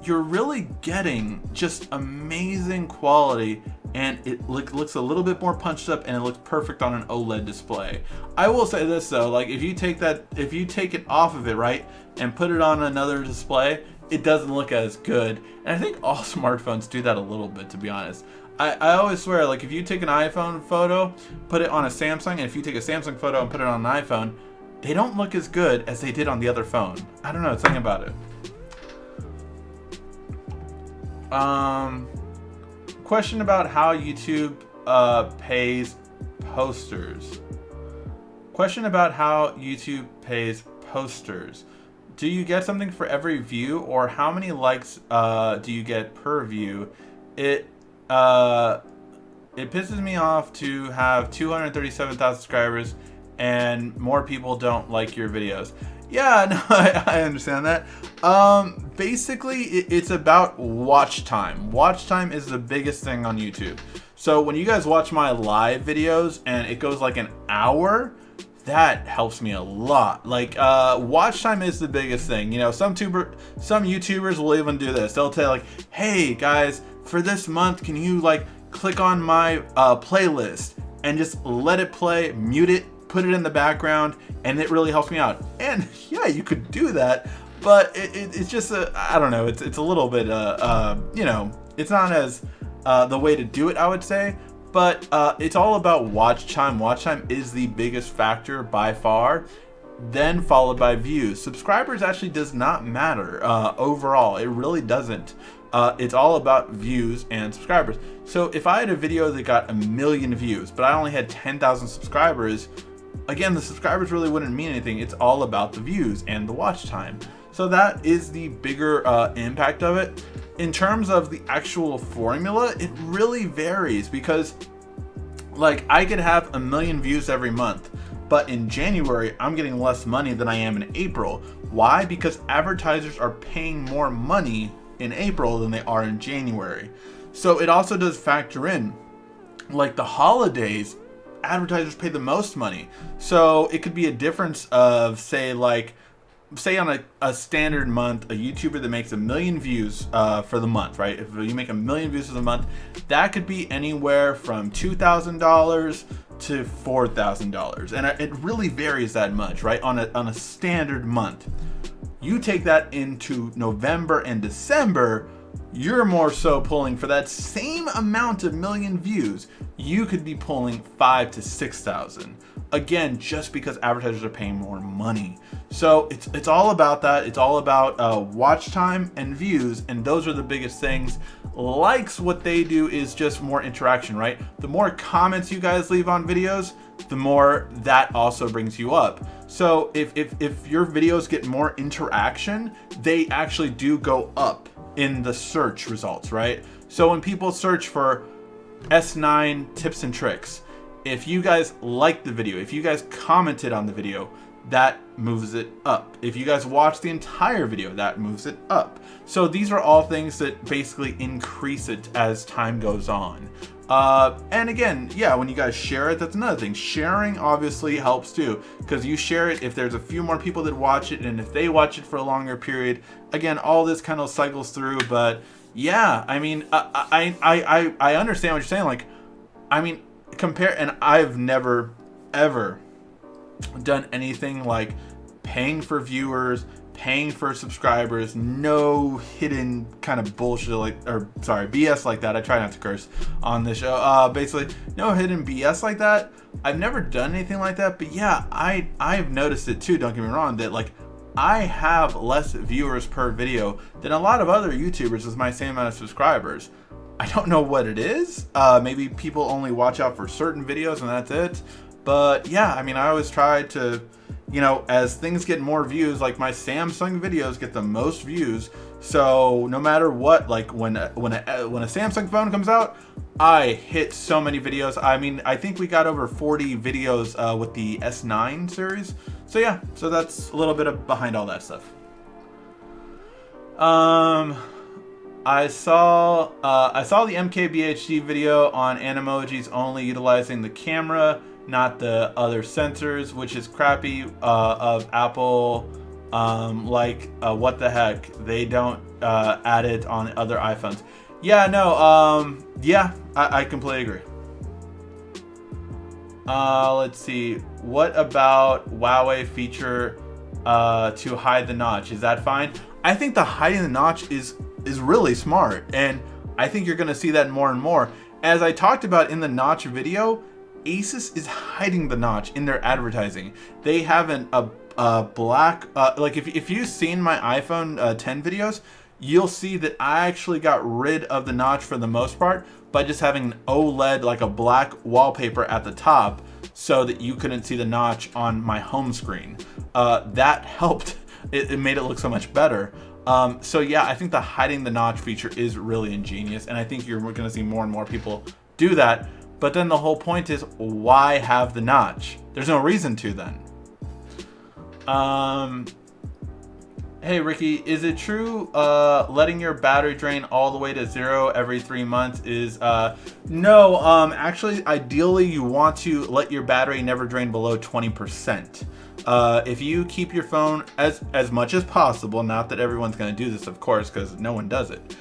really getting just amazing quality, and it looks a little bit more punched up, and it looks perfect on an OLED display. I will say this though, like if you take it off of it, right, and put it on another display, it doesn't look as good. And I think all smartphones do that a little bit, to be honest. I always swear, like if you take an iPhone photo, put it on a Samsung, and if you take a Samsung photo and put it on an iPhone, they don't look as good as they did on the other phone. I don't know, it's something about it. Question about how YouTube pays posters. Question about how YouTube pays posters. Do you get something for every view, or how many likes do you get per view? It pisses me off to have 237,000 subscribers and more people don't like your videos. Yeah, no, I understand that. Basically, it's about watch time. Watch time is the biggest thing on YouTube. So when you guys watch my live videos and it goes like an hour, that helps me a lot. Like, watch time is the biggest thing. You know, some YouTubers will even do this. They'll tell like, hey guys, for this month, can you like click on my playlist and just let it play, mute it, put it in the background, and it really helps me out. And yeah, you could do that, but it's just I don't know, it's a little bit you know, it's not as the way to do it, I would say. But it's all about watch time. Watch time is the biggest factor by far, then followed by views. Subscribers actually does not matter overall. It really doesn't. It's all about views and subscribers. So if I had a video that got 1 million views, but I only had 10,000 subscribers, again, the subscribers really wouldn't mean anything. It's all about the views and the watch time. So that is the bigger impact of it. In terms of the actual formula, it really varies because like I could have 1 million views every month, but in January, I'm getting less money than I am in April. Why? Because advertisers are paying more money in April than they are in January. So it also does factor in, like the holidays, advertisers pay the most money. So it could be a difference of say on a standard month, a YouTuber that makes 1 million views for the month, right? If you make 1 million views for the month, that could be anywhere from $2,000 to $4,000, and it really varies that much, right? On a standard month. You take that into November and December, you're more so pulling for that same amount of million views. You could be pulling 5,000 to 6,000. Again, just because advertisers are paying more money. So it's all about that. It's all about watch time and views, and those are the biggest things. Likes, what they do is just more interaction, right? The more comments you guys leave on videos, the more that also brings you up. So if your videos get more interaction, they actually do go up in the search results, right? So when people search for S9 tips and tricks, if you guys liked the video, if you guys commented on the video, that moves it up. If you guys watch the entire video, that moves it up. So these are all things that basically increase it as time goes on. And again, yeah, when you guys share it, that's another thing. Sharing obviously helps too, because you share it if there's a few more people that watch it, and if they watch it for a longer period, again, all this kind of cycles through. But yeah, I mean, I understand what you're saying. Like, I mean, compare, and I've never ever done anything like paying for viewers, paying for subscribers, no hidden kind of bullshit like, or sorry, BS like that. I try not to curse on this show. Basically, no hidden BS like that. I've never done anything like that, but yeah, I've noticed it too. Don't get me wrong, that like I have less viewers per video than a lot of other YouTubers with my same amount of subscribers. I don't know what it is. Maybe people only watch out for certain videos and that's it. But yeah, I mean, I always try to, you know, as things get more views, like my Samsung videos get the most views. So no matter what, like when a Samsung phone comes out, I hit so many videos. I mean, I think we got over 40 videos with the S9 series. So yeah, so that's a little bit of behind all that stuff. I saw the MKBHD video on Animojis only utilizing the camera, not the other sensors, which is crappy of Apple. What the heck? They don't add it on other iPhones. Yeah, no, yeah, I completely agree. Let's see. What about Huawei feature to hide the notch? Is that fine? I think the hiding the notch is really smart, and I think you're gonna see that more and more. As I talked about in the notch video, Asus is hiding the notch in their advertising. They have a black, like if you've seen my iPhone 10 videos, you'll see that I actually got rid of the notch for the most part by just having an OLED, like a black wallpaper at the top, so that you couldn't see the notch on my home screen. That helped. It made it look so much better. So yeah, I think the hiding the notch feature is really ingenious, and I think you're going to see more and more people do that. But then the whole point is, why have the notch? There's no reason to then. Hey Ricky, is it true letting your battery drain all the way to 0 every 3 months is no, actually ideally you want to let your battery never drain below 20%. If you keep your phone as much as possible, not that everyone's going to do this of course because no one does it.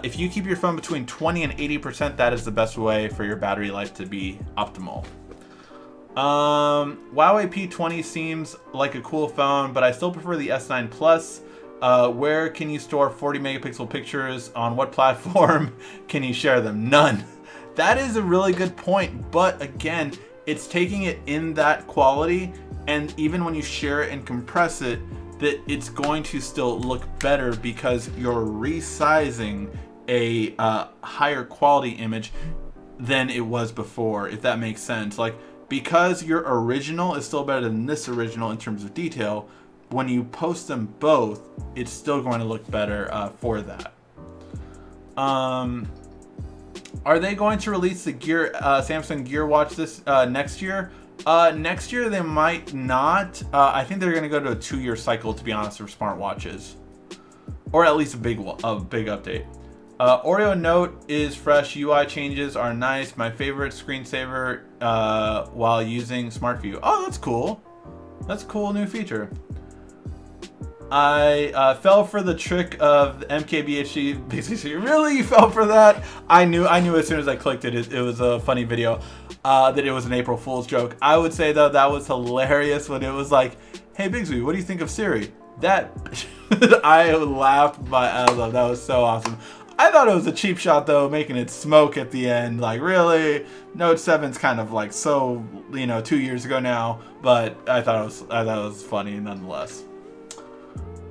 If you keep your phone between 20 and 80%, that is the best way for your battery life to be optimal. Huawei P20 seems like a cool phone, but I still prefer the S9 Plus. Where can you store 40 megapixel pictures? On what platform can you share them? None. That is a really good point, but again, it's taking it in that quality, and even when you share it and compress it, that it's going to still look better because you're resizing a higher quality image than it was before, if that makes sense. Like, because your original is still better than this original in terms of detail, when you post them both, it's still going to look better for that. Are they going to release the Samsung Gear Watch this next year? Next year they might not. I think they're going to go to a 2-year cycle, to be honest, for smartwatches, or at least a big update. Oreo Note is fresh. UI changes are nice. My favorite screensaver while using Smart View. Oh, that's cool. That's a cool new feature. I fell for the trick of the MKBHD BCC. Really? You fell for that? I knew as soon as I clicked it, it was a funny video, that it was an April Fool's joke. I would say though that was hilarious when it was like, hey Bigsby, what do you think of Siri? That, I laughed my ass off. That was so awesome. I thought it was a cheap shot though, making it smoke at the end. Like, really? Note 7's kind of like so, you know, 2 years ago now, but I thought it was funny nonetheless.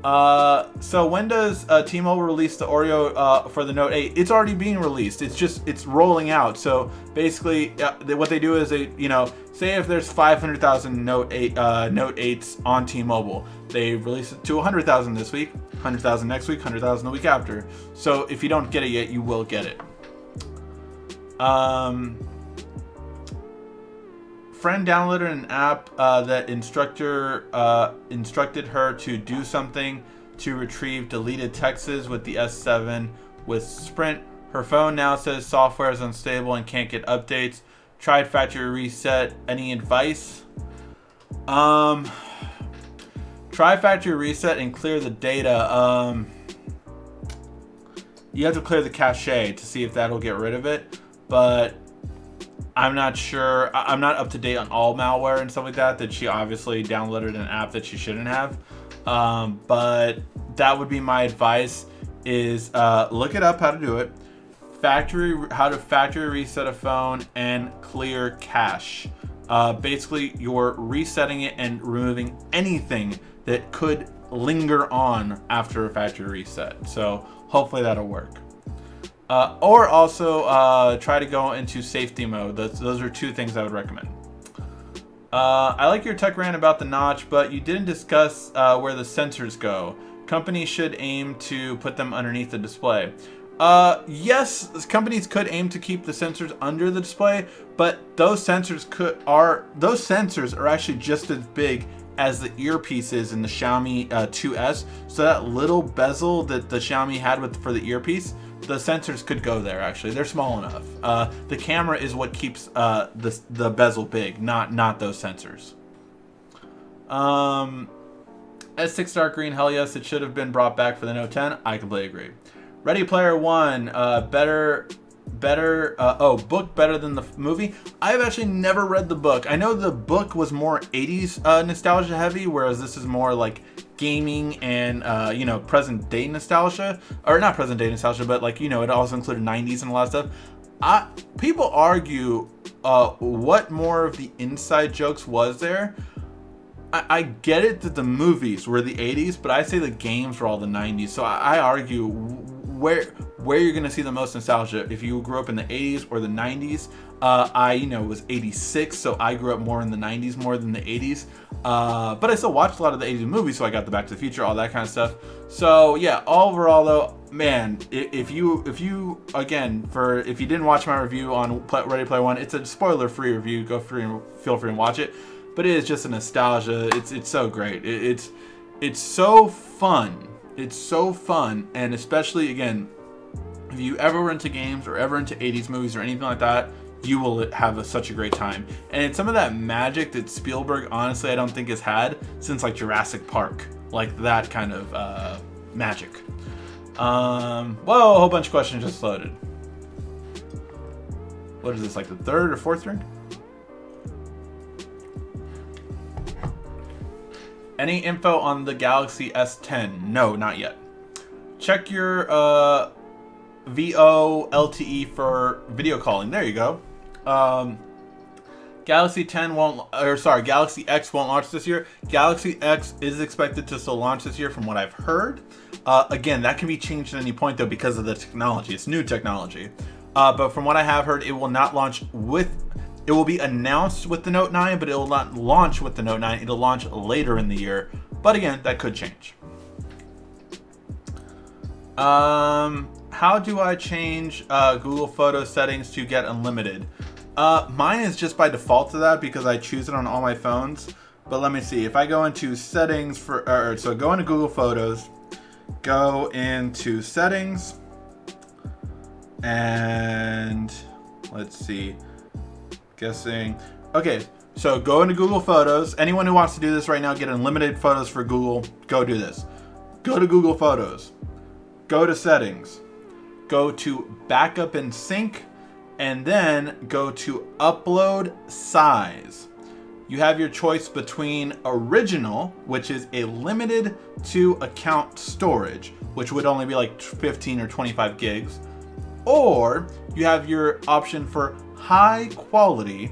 So when does T-Mobile release the Oreo for the Note 8? It's already being released. It's rolling out. So basically, what they do is they, you know, say if there's 500,000 Note 8s on T-Mobile, they release it to 100,000 this week, 100,000 next week, 100,000 the week after. So if you don't get it yet, you will get it. Friend downloaded an app that instructed her to do something to retrieve deleted texts with the S7 with Sprint. Her phone now says software is unstable and can't get updates. Tried factory reset. Any advice? Try factory reset and clear the data. You have to clear the cache to see if that'll get rid of it, but I'm not sure. I'm not up to date on all malware and stuff like that. That she obviously downloaded an app that she shouldn't have. But that would be my advice: is look it up how to do it, how to factory reset a phone and clear cache. Basically, you're resetting it and removing anything that could linger on after a factory reset. So hopefully that'll work. Or also try to go into safety mode. Those are two things I would recommend. I like your tech rant about the notch, but you didn't discuss where the sensors go. Companies should aim to put them underneath the display. Yes, companies could aim to keep the sensors under the display, but those sensors are actually just as big as the earpiece is in the Xiaomi 2S. So that little bezel that the Xiaomi had for the earpiece, the sensors could go there. Actually, they're small enough. The camera is what keeps the bezel big, not those sensors. S6 dark green, hell yes, it should have been brought back for the Note 10. I completely agree. Ready Player One, book better than the movie. I've actually never read the book. I know the book was more 80s nostalgia heavy, whereas this is more like gaming and you know, present day nostalgia, or not present day nostalgia, but like, you know, it also included 90s and a lot of stuff. People argue what more of the inside jokes was there. I get it that the movies were the 80s, but I say the games were all the 90s. So I argue where you're gonna see the most nostalgia, if you grew up in the 80s or the 90s. I was 86, so I grew up more in the 90s more than the 80s. But I still watched a lot of the 80s movies, so I got the Back to the Future, all that kind of stuff. So yeah, overall though, man, if you again, if you didn't watch my review on Ready Player One, it's a spoiler-free review. Feel free and watch it. But it is just a nostalgia. It's so great. It's so fun. It's so fun, and especially again, if you ever were into games or ever into 80s movies or anything like that, you will have such a great time. And it's some of that magic that Spielberg, honestly, I don't think has had since like Jurassic Park, like that kind of magic. Whoa, a whole bunch of questions just loaded. What is this, like the third or fourth ring? Any info on the Galaxy S10? No, not yet. Check your VO LTE for video calling. There you go. Galaxy X won't launch this year. Galaxy X is expected to still launch this year from what I've heard. Again, that can be changed at any point though because of the technology. It's new technology. But from what I have heard, it will not launch with... It will be announced with the Note 9, but it will not launch with the Note 9. It'll launch later in the year. But again, that could change. How do I change Google Photo settings to get unlimited? Mine is just by default to that because I choose it on all my phones. But let me see. If I go into settings so go into Google Photos, go into settings, and let's see. Guessing. Okay, so go into Google Photos. Anyone who wants to do this right now, get unlimited photos for Google, go do this. Go to Google Photos. Go to settings. Go to backup and sync, and then go to upload size. You have your choice between original, which is a limited to account storage, which would only be like 15 or 25 gigs, or you have your option for high quality,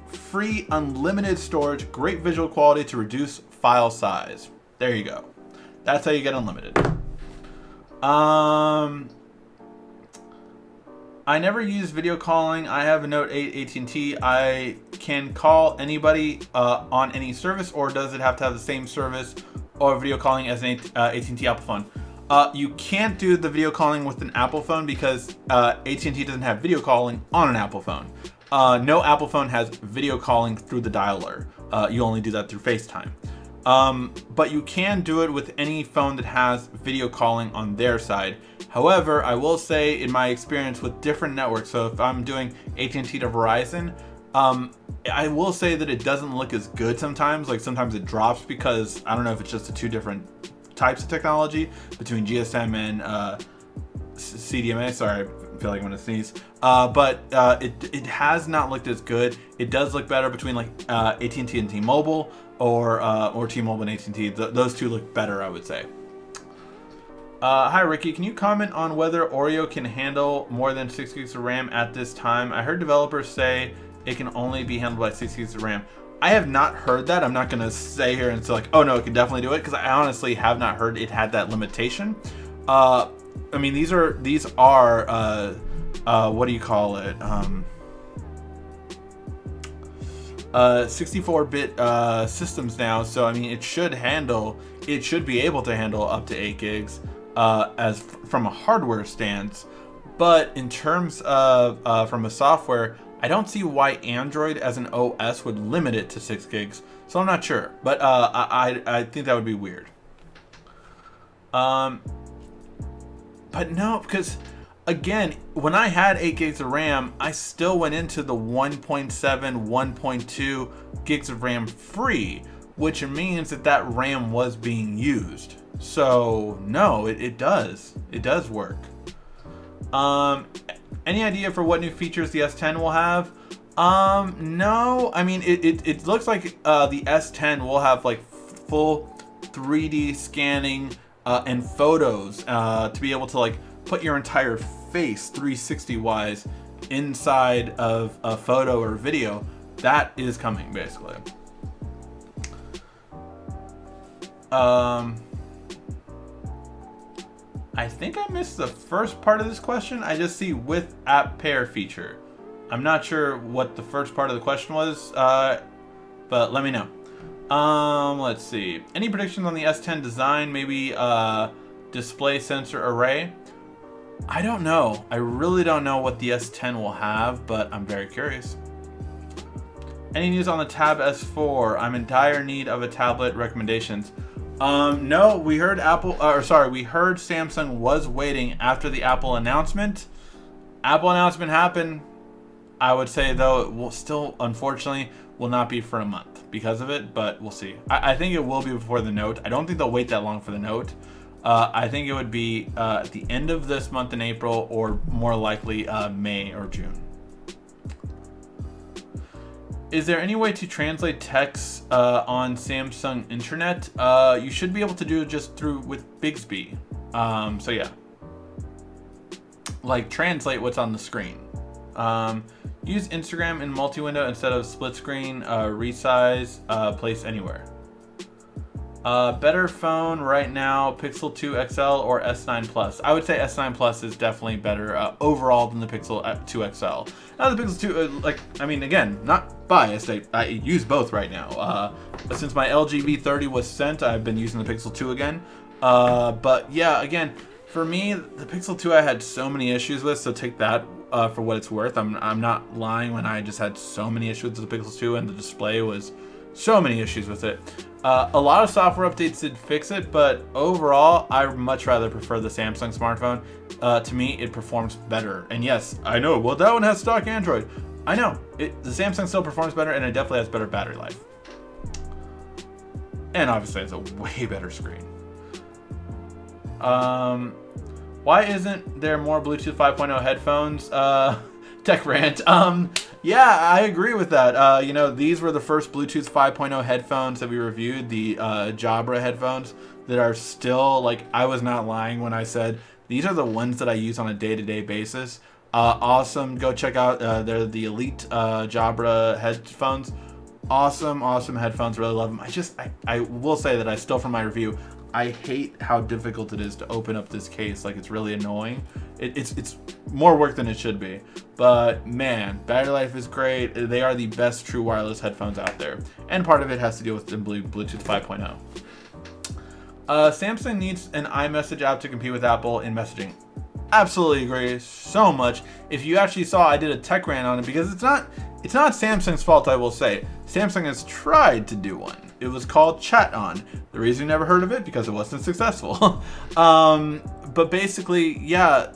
free unlimited storage, great visual quality to reduce file size. There you go. That's how you get unlimited. I never use video calling. I have a Note 8 AT&T. I can call anybody on any service, or does it have to have the same service or video calling as an AT&T Apple phone? You can't do the video calling with an Apple phone because AT&T doesn't have video calling on an Apple phone. No Apple phone has video calling through the dialer. You only do that through FaceTime. But you can do it with any phone that has video calling on their side. However, I will say in my experience with different networks, so if I'm doing AT&T to Verizon, I will say that it doesn't look as good sometimes. Like sometimes it drops because I don't know if it's just the two different types of technology between GSM and CDMA. Sorry, I feel like I'm gonna sneeze. But it has not looked as good. It does look better between like AT&T and T-Mobile, or T-Mobile and AT&T. Those two look better, I would say. Hi Ricky, can you comment on whether Oreo can handle more than 6 gigs of RAM at this time? I heard developers say it can only be handled by 6 gigs of RAM. I have not heard that. I'm not gonna say here and say like, oh no, it can definitely do it, because I honestly have not heard it had that limitation. I mean, these are what do you call it? 64-bit systems now, so I mean, it should be able to handle up to 8 gigs as from a hardware stance. But in terms of from a software, I don't see why Android as an OS would limit it to 6 gigs. So I'm not sure, but I think that would be weird. But no, because again, when I had 8 gigs of RAM, I still went into the 1.7, 1.2 gigs of RAM free, which means that RAM was being used. So no, it does work. Any idea for what new features the S10 will have? No, I mean, it looks like the S10 will have like full 3D scanning and photos to be able to like put your entire face 360 wise inside of a photo or video. That is coming, basically. I think I missed the first part of this question. I just see with app pair feature. I'm not sure what the first part of the question was, but let me know. Let's see. Any predictions on the S10 design? Maybe display sensor array. I don't know. I really don't know what the S10 will have, but I'm very curious. Any news on the Tab S4? I'm in dire need of a tablet. Recommendations. No, we heard we heard Samsung was waiting after the Apple announcement. Apple announcement happened. I would say though it will still, unfortunately, will not be for a month because of it, but we'll see. I think it will be before the Note. I don't think they'll wait that long for the Note. I think it would be at the end of this month in April, or more likely May or June. Is there any way to translate text on Samsung Internet? You should be able to do it just with Bixby. So yeah, like translate what's on the screen. Use Instagram in multi-window instead of split screen. Resize, place anywhere. Better phone right now, Pixel 2 XL or S9 Plus? I would say S9 Plus is definitely better overall than the Pixel 2 XL. Now the Pixel 2, I mean, again, not biased. I use both right now. But since my LG V30 was sent, I've been using the Pixel 2 again. But yeah, again, for me, the Pixel 2 I had so many issues with, so take that for what it's worth. I'm not lying when I just had so many issues with the Pixel 2 and the display was so many issues with it. A lot of software updates did fix it, but overall, I much rather prefer the Samsung smartphone. To me, it performs better. And yes, I know, well, that one has stock Android. I know, the Samsung still performs better, and it definitely has better battery life. And obviously, it's a way better screen. Why isn't there more Bluetooth 5.0 headphones? Tech rant. Yeah, I agree with that. You know, these were the first Bluetooth 5.0 headphones that we reviewed, the Jabra headphones that are still, like, I was not lying when I said these are the ones that I use on a day-to-day basis. Awesome. Go check out, they're the Elite Jabra headphones. Awesome, awesome headphones. Really love them. I will say that I still, from my review, I hate how difficult it is to open up this case. Like, it's really annoying. It's more work than it should be. But man, battery life is great. They are the best true wireless headphones out there. And part of it has to do with the Bluetooth 5.0. Samsung needs an iMessage app to compete with Apple in messaging. Absolutely agree so much. If you actually saw, I did a tech rant on it because it's not Samsung's fault, I will say. Samsung has tried to do one. It was called Chat On. The reason you never heard of it, because it wasn't successful. But basically, yeah,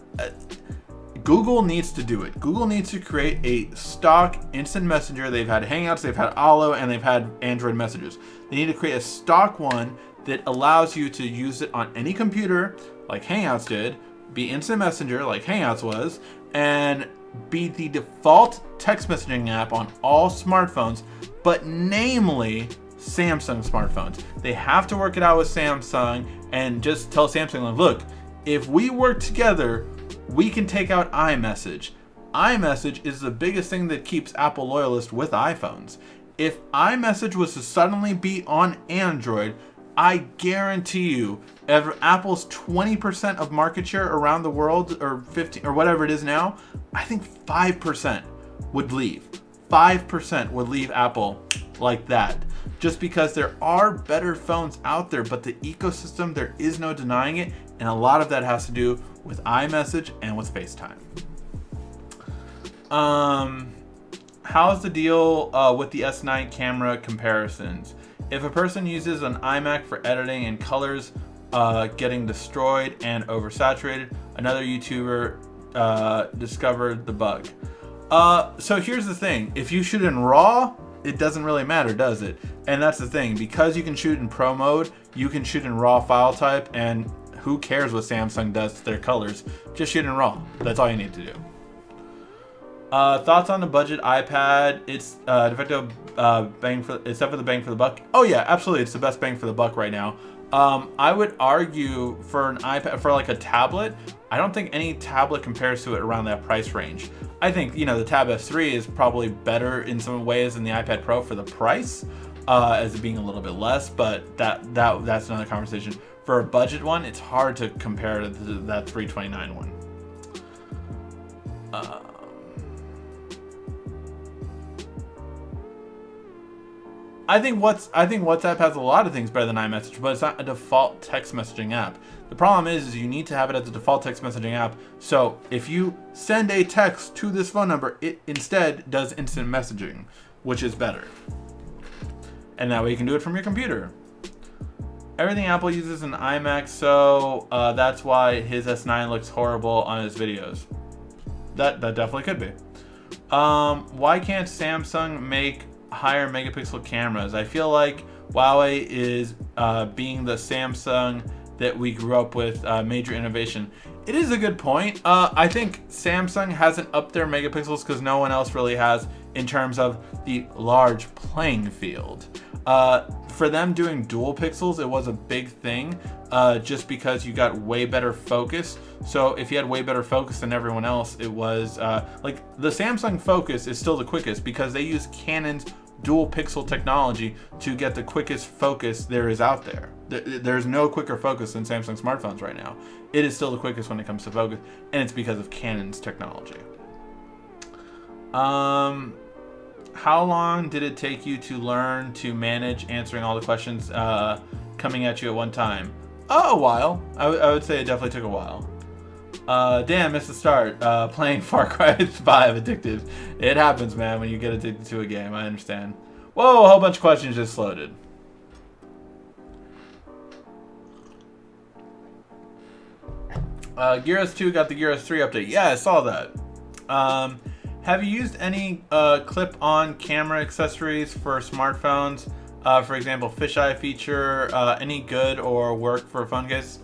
Google needs to do it. Google needs to create a stock instant messenger. They've had Hangouts, they've had Allo, and they've had Android messages. They need to create a stock one that allows you to use it on any computer, like Hangouts did, be instant messenger, like Hangouts was, and be the default text messaging app on all smartphones, but namely Samsung smartphones. They have to work it out with Samsung and just tell Samsung, like, look, if we work together, we can take out iMessage. iMessage is the biggest thing that keeps Apple loyalists with iPhones. If iMessage was to suddenly be on Android, I guarantee you, Apple's 20% of market share around the world, or 15, or whatever it is now, I think 5% would leave. 5% would leave Apple like that. Just because there are better phones out there, but the ecosystem, there is no denying it, and a lot of that has to do with iMessage and with FaceTime. How's the deal with the S9 camera comparisons? If a person uses an iMac for editing and colors getting destroyed and oversaturated, another YouTuber discovered the bug. So here's the thing, if you shoot in RAW, it doesn't really matter, does it? And that's the thing, because you can shoot in Pro mode, you can shoot in RAW file type, and who cares what Samsung does to their colors? Just shoot in RAW. That's all you need to do. Thoughts on the budget iPad? It's de facto except for the bang for the buck. Oh yeah, absolutely, it's the best bang for the buck right now. I would argue for an iPad, for like a tablet, I don't think any tablet compares to it around that price range. I think, you know, the Tab S3 is probably better in some ways than the iPad Pro for the price, as it being a little bit less, but that's another conversation. For a budget one, it's hard to compare to that $329 one. I think WhatsApp has a lot of things better than iMessage, but it's not a default text messaging app. The problem is you need to have it as a default text messaging app. So if you send a text to this phone number, it instead does instant messaging, which is better. And that way you can do it from your computer. Everything Apple uses an iMac, so that's why his S9 looks horrible on his videos. That definitely could be. Why can't Samsung make higher megapixel cameras? I feel like Huawei is being the Samsung that we grew up with, major innovation. It is a good point. I think Samsung hasn't upped their megapixels because no one else really has in terms of the large playing field. For them doing dual pixels, it was a big thing just because you got way better focus. So if you had way better focus than everyone else, it was like the Samsung Focus is still the quickest because they use Canon's dual pixel technology to get the quickest focus there is out there. There's no quicker focus than Samsung smartphones right now. It is still the quickest when it comes to focus, and it's because of Canon's technology. How long did it take you to learn to manage answering all the questions coming at you at one time? Oh, a while. I would say it definitely took a while. Damn, missed the start. Playing Far Cry 5 addictive. It happens, man, when you get addicted to a game. I understand. Whoa, a whole bunch of questions just loaded. Gears 2 got the Gears 3 update. Yeah, I saw that. Have you used any clip-on camera accessories for smartphones? For example, fisheye feature, any good or work for a phone case?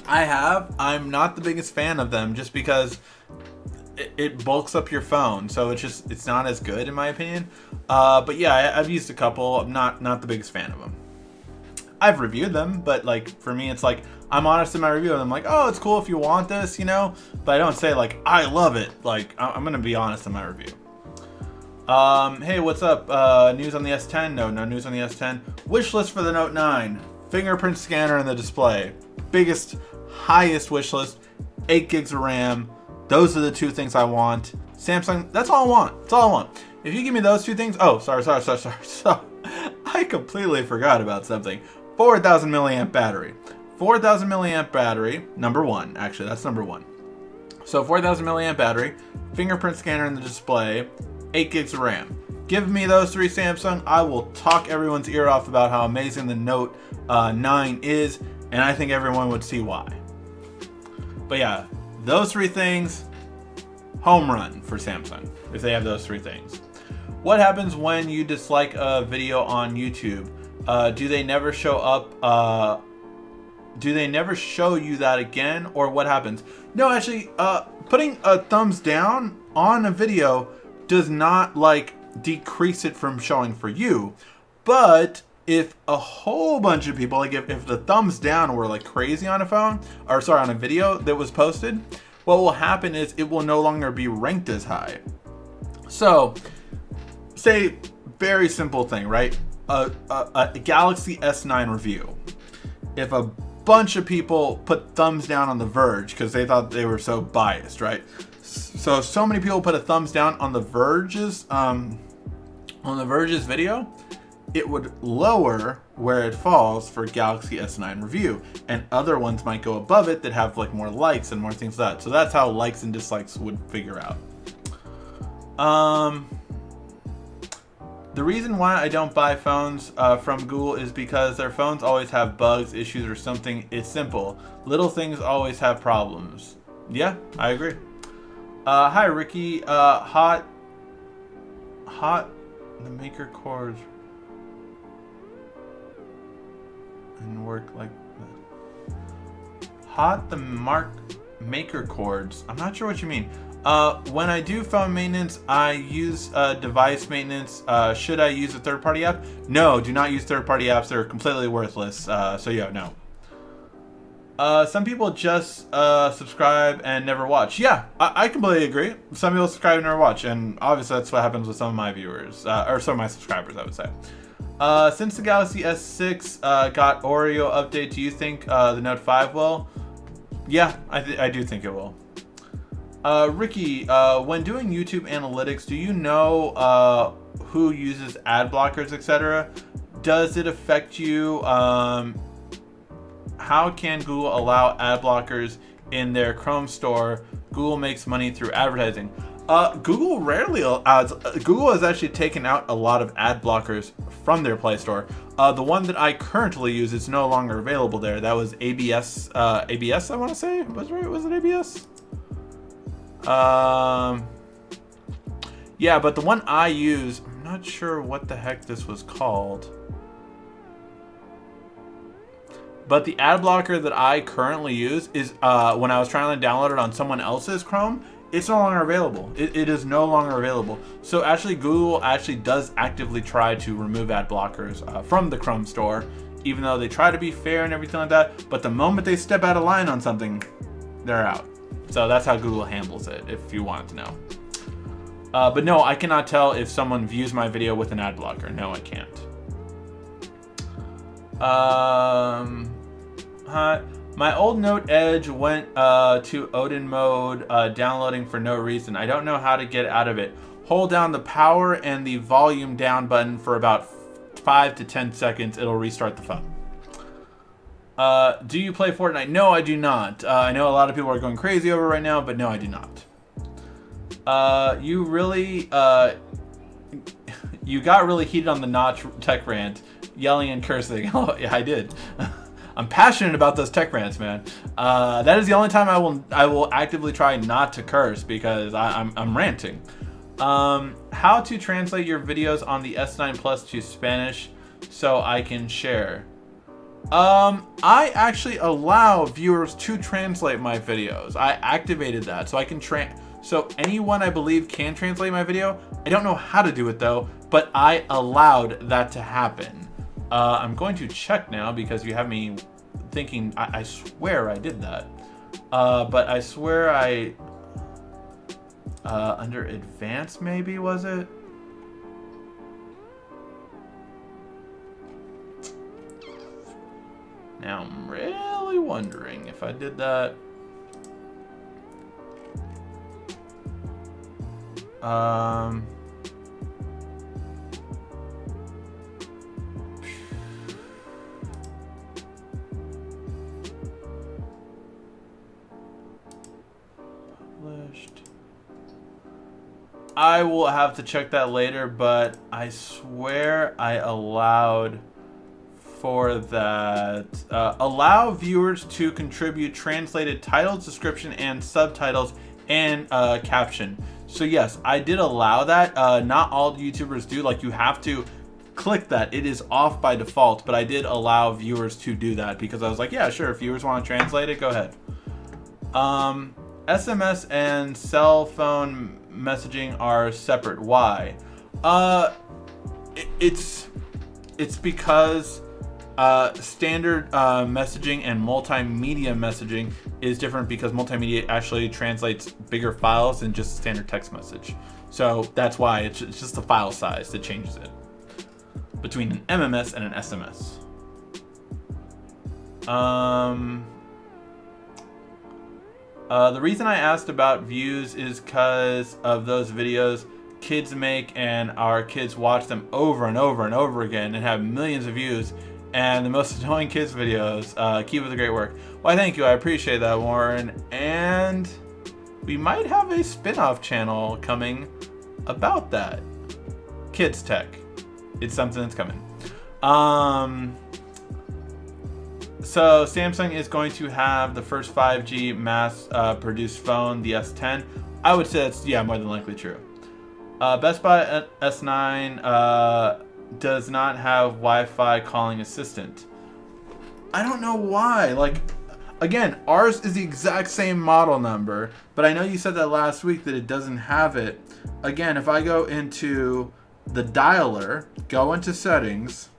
I have. I'm not the biggest fan of them just because it bulks up your phone, so it's not as good in my opinion. But yeah, I've used a couple. I'm not the biggest fan of them. I've reviewed them, but like for me, it's like I'm honest in my review, and I'm like, oh, it's cool if you want this, you know. But I don't say like I love it. Like I'm gonna be honest in my review. Hey, what's up? News on the S10? No news on the S10. Wish list for the Note 9. Fingerprint scanner in the display. Biggest, highest wish list. 8 gigs of RAM. Those are the two things I want. Samsung, that's all I want. That's all I want. If you give me those two things, oh, sorry. So I completely forgot about something. 4,000 milliamp battery. 4,000 milliamp battery, number one. Actually, that's number one. So 4,000 milliamp battery, fingerprint scanner in the display, 8 gigs of RAM. Give me those three, Samsung. I will talk everyone's ear off about how amazing the Note 9 is, and I think everyone would see why. But yeah, those three things, home run for Samsung if they have those three things. What happens when you dislike a video on YouTube? Do they never show up? Do they never show you that again, or what happens? No, actually, putting a thumbs down on a video does not like decrease it from showing for you. But if a whole bunch of people, like if the thumbs down were like crazy on a phone, or sorry, on a video that was posted, what will happen is it will no longer be ranked as high. So, say, very simple thing, right? A Galaxy S9 review. If a bunch of people put thumbs down on The Verge because they thought they were so biased, right? So many people put a thumbs down on The Verge's video, it would lower where it falls for Galaxy S9 review, and other ones might go above it that have like more likes and more things like that. So that's how likes and dislikes would figure out. The reason why I don't buy phones from Google is because their phones always have bugs, issues, or something. It's simple. Little things always have problems. Yeah, I agree. Hi, Ricky. Hot, the maker cores and work like that. Hot, the maker cords. I'm not sure what you mean. When I do phone maintenance, I use device maintenance. Should I use a third-party app? No, do not use third-party apps. They're completely worthless. So yeah, no. Some people just subscribe and never watch. Yeah, I completely agree. Some people subscribe and never watch, and obviously that's what happens with some of my viewers, or some of my subscribers, I would say. Since the Galaxy S6 got Oreo update, do you think the Note 5 will? Yeah, I do think it will. Ricky, when doing YouTube analytics, do you know who uses ad blockers, etc. Does it affect you? How can Google allow ad blockers in their Chrome store? Google makes money through advertising. Google rarely allows. Google has actually taken out a lot of ad blockers from their Play Store. The one that I currently use is no longer available there. That was ABS. ABS, I want to say. Was it ABS? Yeah, but the one I use, I'm not sure what the heck this was called. But the ad blocker that I currently use is when I was trying to download it on someone else's Chrome, it's no longer available. It is no longer available. So actually Google actually does actively try to remove ad blockers from the Chrome store, even though they try to be fair and everything like that. But the moment they step out of line on something, they're out. So that's how Google handles it, if you wanted to know. But no, I cannot tell if someone views my video with an ad blocker. No, I can't. My old Note Edge went to Odin mode, downloading for no reason. I don't know how to get out of it. Hold down the power and the volume down button for about 5 to 10 seconds. It'll restart the phone. Do you play Fortnite? No, I do not. I know a lot of people are going crazy over right now, but no, I do not. You really, you got really heated on the Notch tech rant, yelling and cursing. Oh, yeah, I did. I'm passionate about those tech rants, man. That is the only time I will actively try not to curse, because I'm ranting. How to translate your videos on the S9 Plus to Spanish so I can share? I actually allow viewers to translate my videos. I activated that so I can so anyone I believe can translate my video. I don't know how to do it though, but I allowed that to happen. I'm going to check now because you have me thinking I swear I did that. But I swear I under advanced maybe, was it? Now I'm really wondering if I did that. Published. I will have to check that later, but I swear I allowed for that. Allow viewers to contribute translated titles, description, and subtitles, and caption. So yes, I did allow that. Not all YouTubers do. Like, you have to click that. It is off by default, but I did allow viewers to do that because I was like, yeah, sure, if viewers want to translate it, go ahead. SMS and cell phone messaging are separate. Why? It's because standard messaging and multimedia messaging is different, because multimedia actually translates bigger files than just a standard text message. So that's why it's just the file size that changes it between an MMS and an SMS. The reason I asked about views is because of those videos kids make, and our kids watch them over and over and over again and have millions of views. And the most annoying kids videos. Keep up the great work. Why, thank you. I appreciate that, Warren. And we might have a spin-off channel coming about that. Kids tech. It's something that's coming. So Samsung is going to have the first 5G mass produced phone, the S10. I would say that's, yeah, more than likely true. Best Buy S9 does not have Wi-Fi calling assistant. I don't know why. Like, again, ours is the exact same model number, but I know you said that last week that it doesn't have it. Again, if I go into the dialer, go into settings,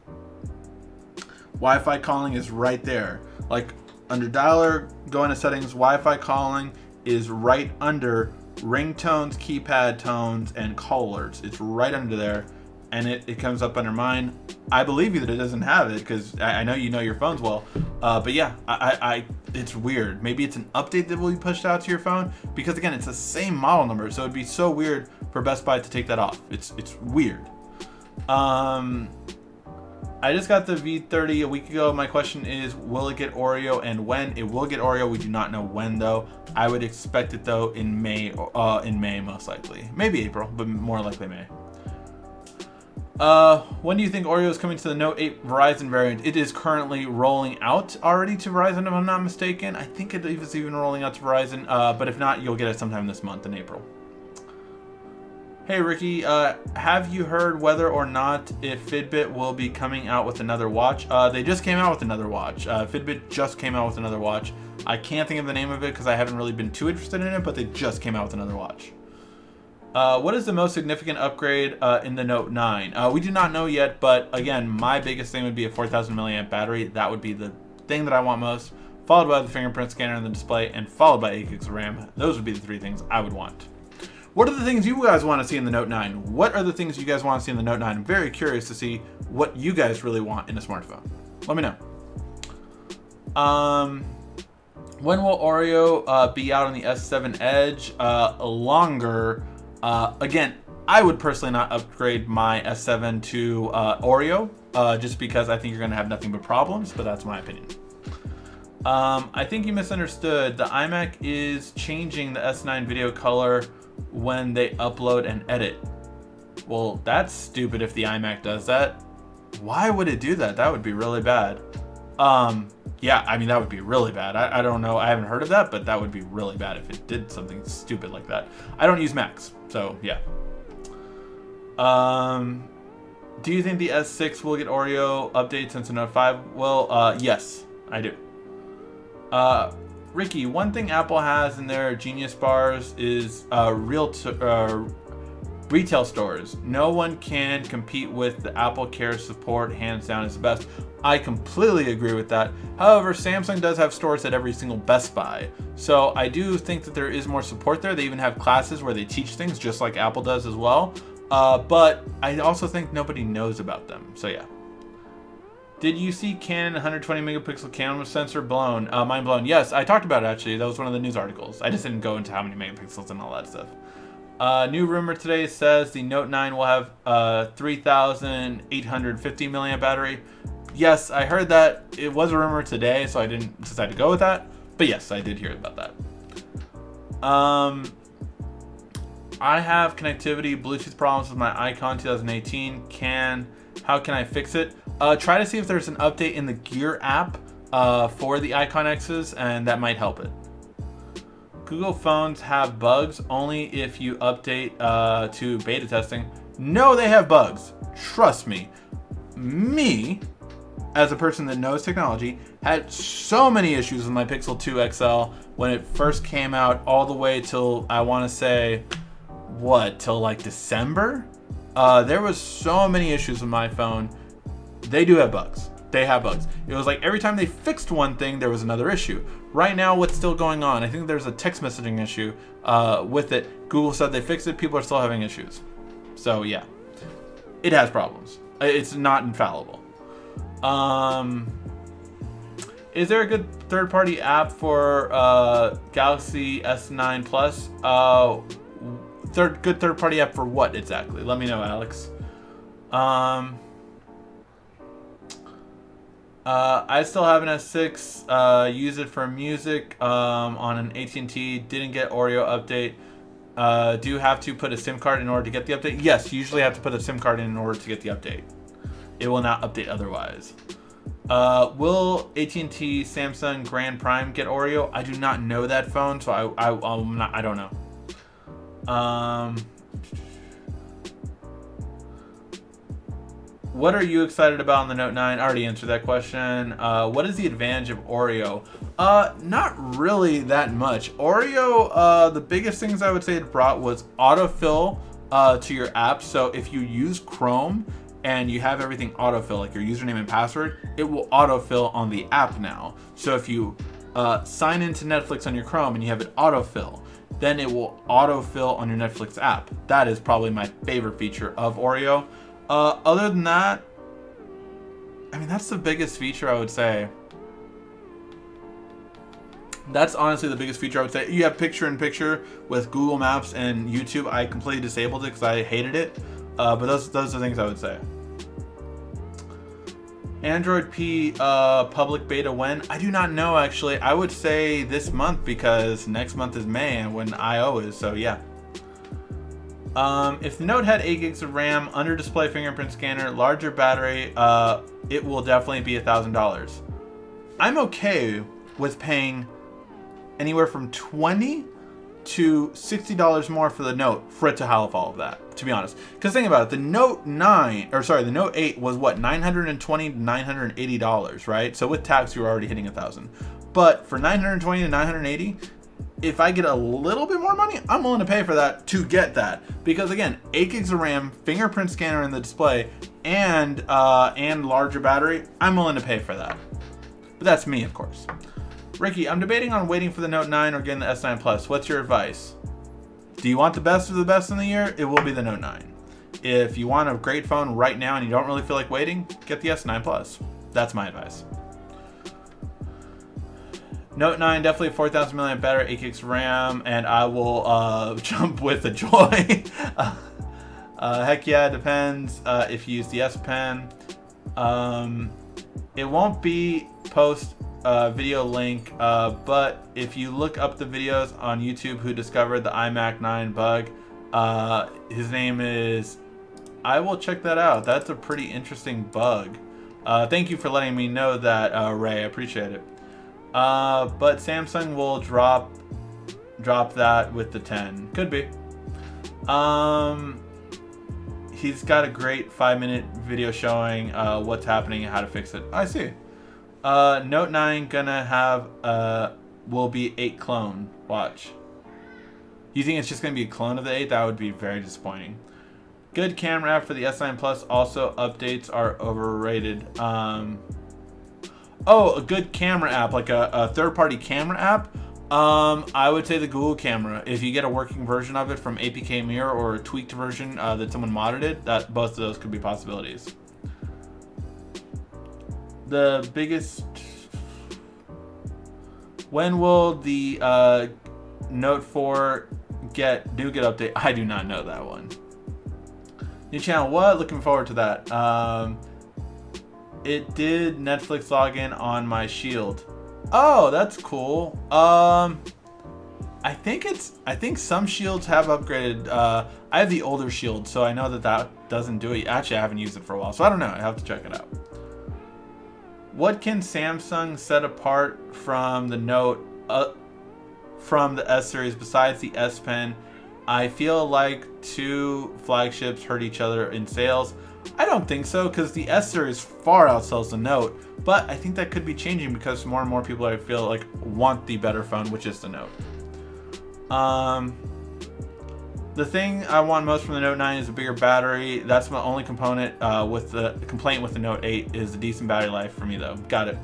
Wi-Fi calling is right there. Like, under dialer, go into settings, Wi-Fi calling is right under ringtones, keypad tones, and call alerts. It's right under there. And it comes up under mine. I believe you that it doesn't have it, because I know you know your phones well. But yeah, it's weird. Maybe it's an update that will be pushed out to your phone, because again, it's the same model number. So it'd be so weird for Best Buy to take that off. It's weird. I just got the V30 a week ago. My question is, will it get Oreo and when? It will get Oreo. We do not know when though. I would expect it though in May, most likely. Maybe April, but more likely May. When do you think Oreo is coming to the Note 8 Verizon variant? It is currently rolling out already to Verizon, if I'm not mistaken. I think it is even rolling out to Verizon, but if not, you'll get it sometime this month in April. Hey Ricky, have you heard whether or not if Fitbit will be coming out with another watch? They just came out with another watch. Fitbit just came out with another watch. I can't think of the name of it because I haven't really been too interested in it, but they just came out with another watch. What is the most significant upgrade in the Note 9? We do not know yet, but again, my biggest thing would be a 4,000 milliamp battery. That would be the thing that I want most, followed by the fingerprint scanner in the display, and followed by 8 gigs of RAM. Those would be the three things I would want. What are the things you guys want to see in the Note 9? What are the things you guys want to see in the Note 9? I'm very curious to see what you guys really want in a smartphone. Let me know. When will Oreo be out on the S7 Edge? Longer. Again, I would personally not upgrade my S7 to Oreo, just because I think you're going to have nothing but problems, but that's my opinion. I think you misunderstood. The iMac is changing the S9 video color when they upload and edit. Well, that's stupid if the iMac does that. Why would it do that? That would be really bad. Yeah, I mean, that would be really bad. I don't know. I haven't heard of that, but that would be really bad if it did something stupid like that. I don't use Macs, so yeah. Do you think the S6 will get Oreo update since the Note 5 will? Yes, I do. Ricky, one thing Apple has in their Genius bars is retail stores. No one can compete with the Apple Care support. Hands down is the best. I completely agree with that. However, Samsung does have stores at every single Best Buy. So I do think that there is more support there. They even have classes where they teach things just like Apple does as well. But I also think nobody knows about them. So yeah. Did you see Canon 120 megapixel camera sensor blown? Mind blown. Yes, I talked about it actually. That was one of the news articles. I just didn't go into how many megapixels and all that stuff. New rumor today says the Note 9 will have 3,850 milliamp battery. Yes, I heard that. It was a rumor today, so I didn't decide to go with that. But yes, I did hear about that. I have connectivity Bluetooth problems with my Icon 2018. How can I fix it? Try to see if there's an update in the Gear app for the Icon X's, and that might help it. Google phones have bugs only if you update to beta testing. No, they have bugs. Trust me. Me, as a person that knows technology, had so many issues with my Pixel 2 XL when it first came out all the way till, I want to say, what, till like December? There was so many issues with my phone. They do have bugs. They have bugs. It was like every time they fixed one thing, there was another issue. Right now, what's still going on? I think there's a text messaging issue with it. Google said they fixed it. People are still having issues. So yeah, it has problems. It's not infallible. Is there a good third-party app for Galaxy S9 Plus? Good third-party app for what exactly? Let me know, Alex. I still have an S6, use it for music on an AT&T, didn't get Oreo update. Do you have to put a SIM card in order to get the update? Yes, you usually have to put a SIM card in order to get the update. It will not update otherwise. Will AT&T Samsung Grand Prime get Oreo? I do not know that phone, so I don't know. What are you excited about on the Note 9? I already answered that question. What is the advantage of Oreo? Not really that much. Oreo, the biggest things I would say it brought was autofill to your apps. So if you use Chrome and you have everything autofill, like your username and password, it will autofill on the app now. So if you sign into Netflix on your Chrome and you have it autofill, then it will autofill on your Netflix app. That is probably my favorite feature of Oreo. Other than that, I mean, that's the biggest feature I would say. That's honestly the biggest feature I would say. You have picture-in-picture with Google Maps and YouTube. I completely disabled it because I hated it. But those are things I would say. Android P public beta when? I do not know actually. I would say this month because next month is May and when I/O is, so yeah. If the Note had 8 gigs of RAM, under display fingerprint scanner, larger battery, it will definitely be $1,000. I'm okay with paying anywhere from $20 to $60 more for the Note for it to have all of that, to be honest. Because think about it, the Note 9, or sorry, the Note 8 was what, $920 to $980, right? So with tax, you're already hitting $1,000. But for $920 to $980, if I get a little bit more money, I'm willing to pay for that to get that. Because again, 8 gigs of RAM, fingerprint scanner in the display, and larger battery, I'm willing to pay for that. But that's me, of course. Ricky, I'm debating on waiting for the Note 9 or getting the S9 Plus. What's your advice? Do you want the best of the best in the year? It will be the Note 9. If you want a great phone right now and you don't really feel like waiting, get the S9 Plus. That's my advice. Note 9, definitely 4,000 mAh battery, 8 gigs RAM, and I will jump with the joy. Heck yeah, it depends if you use the S Pen. It won't be post video link, but if you look up the videos on YouTube who discovered the iMac 9 bug, his name is, I will check that out. That's a pretty interesting bug. Thank you for letting me know that, Ray. I appreciate it. But Samsung will drop that with the 10. Could be. He's got a great 5-minute video showing what's happening and how to fix it. I see. Note 9 gonna have will be 8 clone. Watch. You think it's just gonna be a clone of the 8? That would be very disappointing. Good camera app for the S9 Plus. Also, updates are overrated. Oh, a good camera app, like a third-party camera app. I would say the Google camera. If you get a working version of it from APK Mirror or a tweaked version that someone modded it, that both of those could be possibilities. The biggest. When will the Note 4 get NuGet update? I do not know that one. New channel, what? Looking forward to that. It did Netflix login on my Shield. Oh, that's cool. I think some Shields have upgraded. I have the older Shield, so I know that doesn't do it. Actually, I haven't used it for a while, so I don't know. I have to check it out. What can Samsung set apart from the Note, from the S series besides the S Pen? I feel like two flagships hurt each other in sales. I don't think so, because the S series far outsells the Note, but I think that could be changing because more and more people, I feel like, want the better phone, which is the Note. The thing I want most from the Note 9 is a bigger battery. That's my only component with the complaint with the Note 8 is a decent battery life for me though. Got it.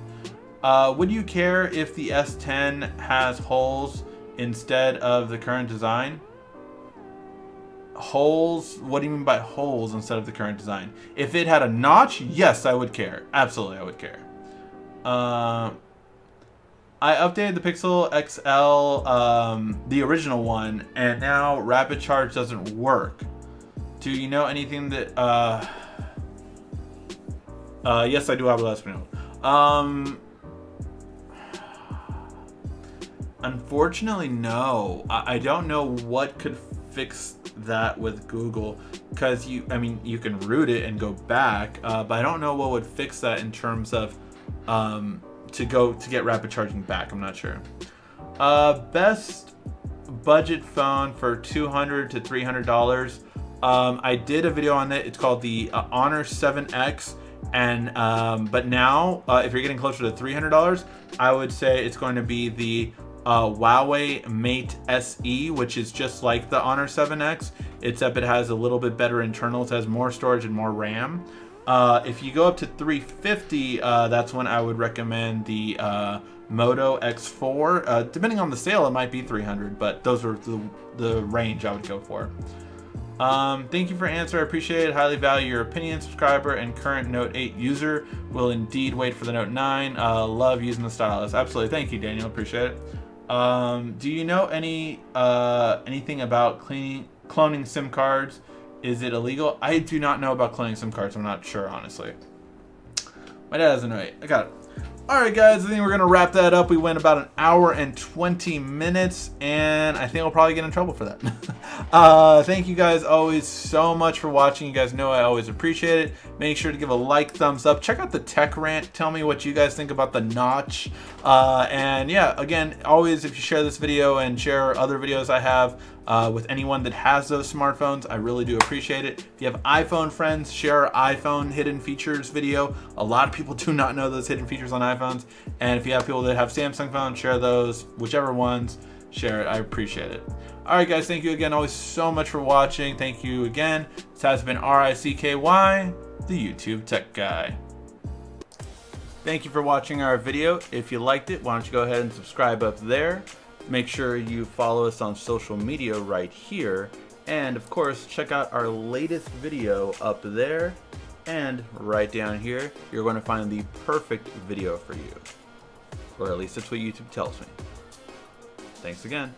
Would you care if the S10 has holes instead of the current design? Holes? What do you mean by holes instead of the current design? If it had a notch, yes, I would care. Absolutely, I would care. I updated the Pixel XL, the original one, and now rapid charge doesn't work. Do you know anything that, yes, I do have a last note. Unfortunately, no. I don't know what could fix that with Google, because you can root it and go back, but I don't know what would fix that in terms of, to get rapid charging back. I'm not sure. Best budget phone for $200 to $300. I did a video on it. It's called the Honor 7X, and but now if you're getting closer to $300, I would say it's going to be the Huawei Mate SE, which is just like the Honor 7X, except it has a little bit better internals, has more storage and more RAM. If you go up to $350, that's when I would recommend the Moto X4. Depending on the sale, it might be $300, but those are the range I would go for. Thank you for answer. I appreciate it. Highly value your opinion. Subscriber and current Note 8 user. Will indeed wait for the Note 9. Love using the stylus. Absolutely. Thank you, Daniel. Appreciate it. Do you know anything about cloning SIM cards Is it illegal? I do not know about cloning SIM cards. I'm not sure, honestly. My dad doesn't know it. I got it. Alright guys, I think we're going to wrap that up. We went about an hour and 20 minutes, and I think I'll probably get in trouble for that. Thank you guys always so much for watching. You guys know I always appreciate it. Make sure to give a like, thumbs up. Check out the tech rant. Tell me what you guys think about the notch. And yeah, again, always if you share this video and share other videos I have with anyone that has those smartphones, I really do appreciate it. If you have iPhone friends, share our iPhone hidden features video. A lot of people do not know those hidden features on iPhones. And if you have people that have Samsung phones, share those, whichever ones, share it. I appreciate it. All right, guys, thank you again always so much for watching. Thank you again. This has been RICKY, the YouTube Tech Guy. Thank you for watching our video. If you liked it, why don't you go ahead and subscribe up there. Make sure you follow us on social media right here. And of course, check out our latest video up there. And right down here, you're going to find the perfect video for you. Or at least that's what YouTube tells me. Thanks again.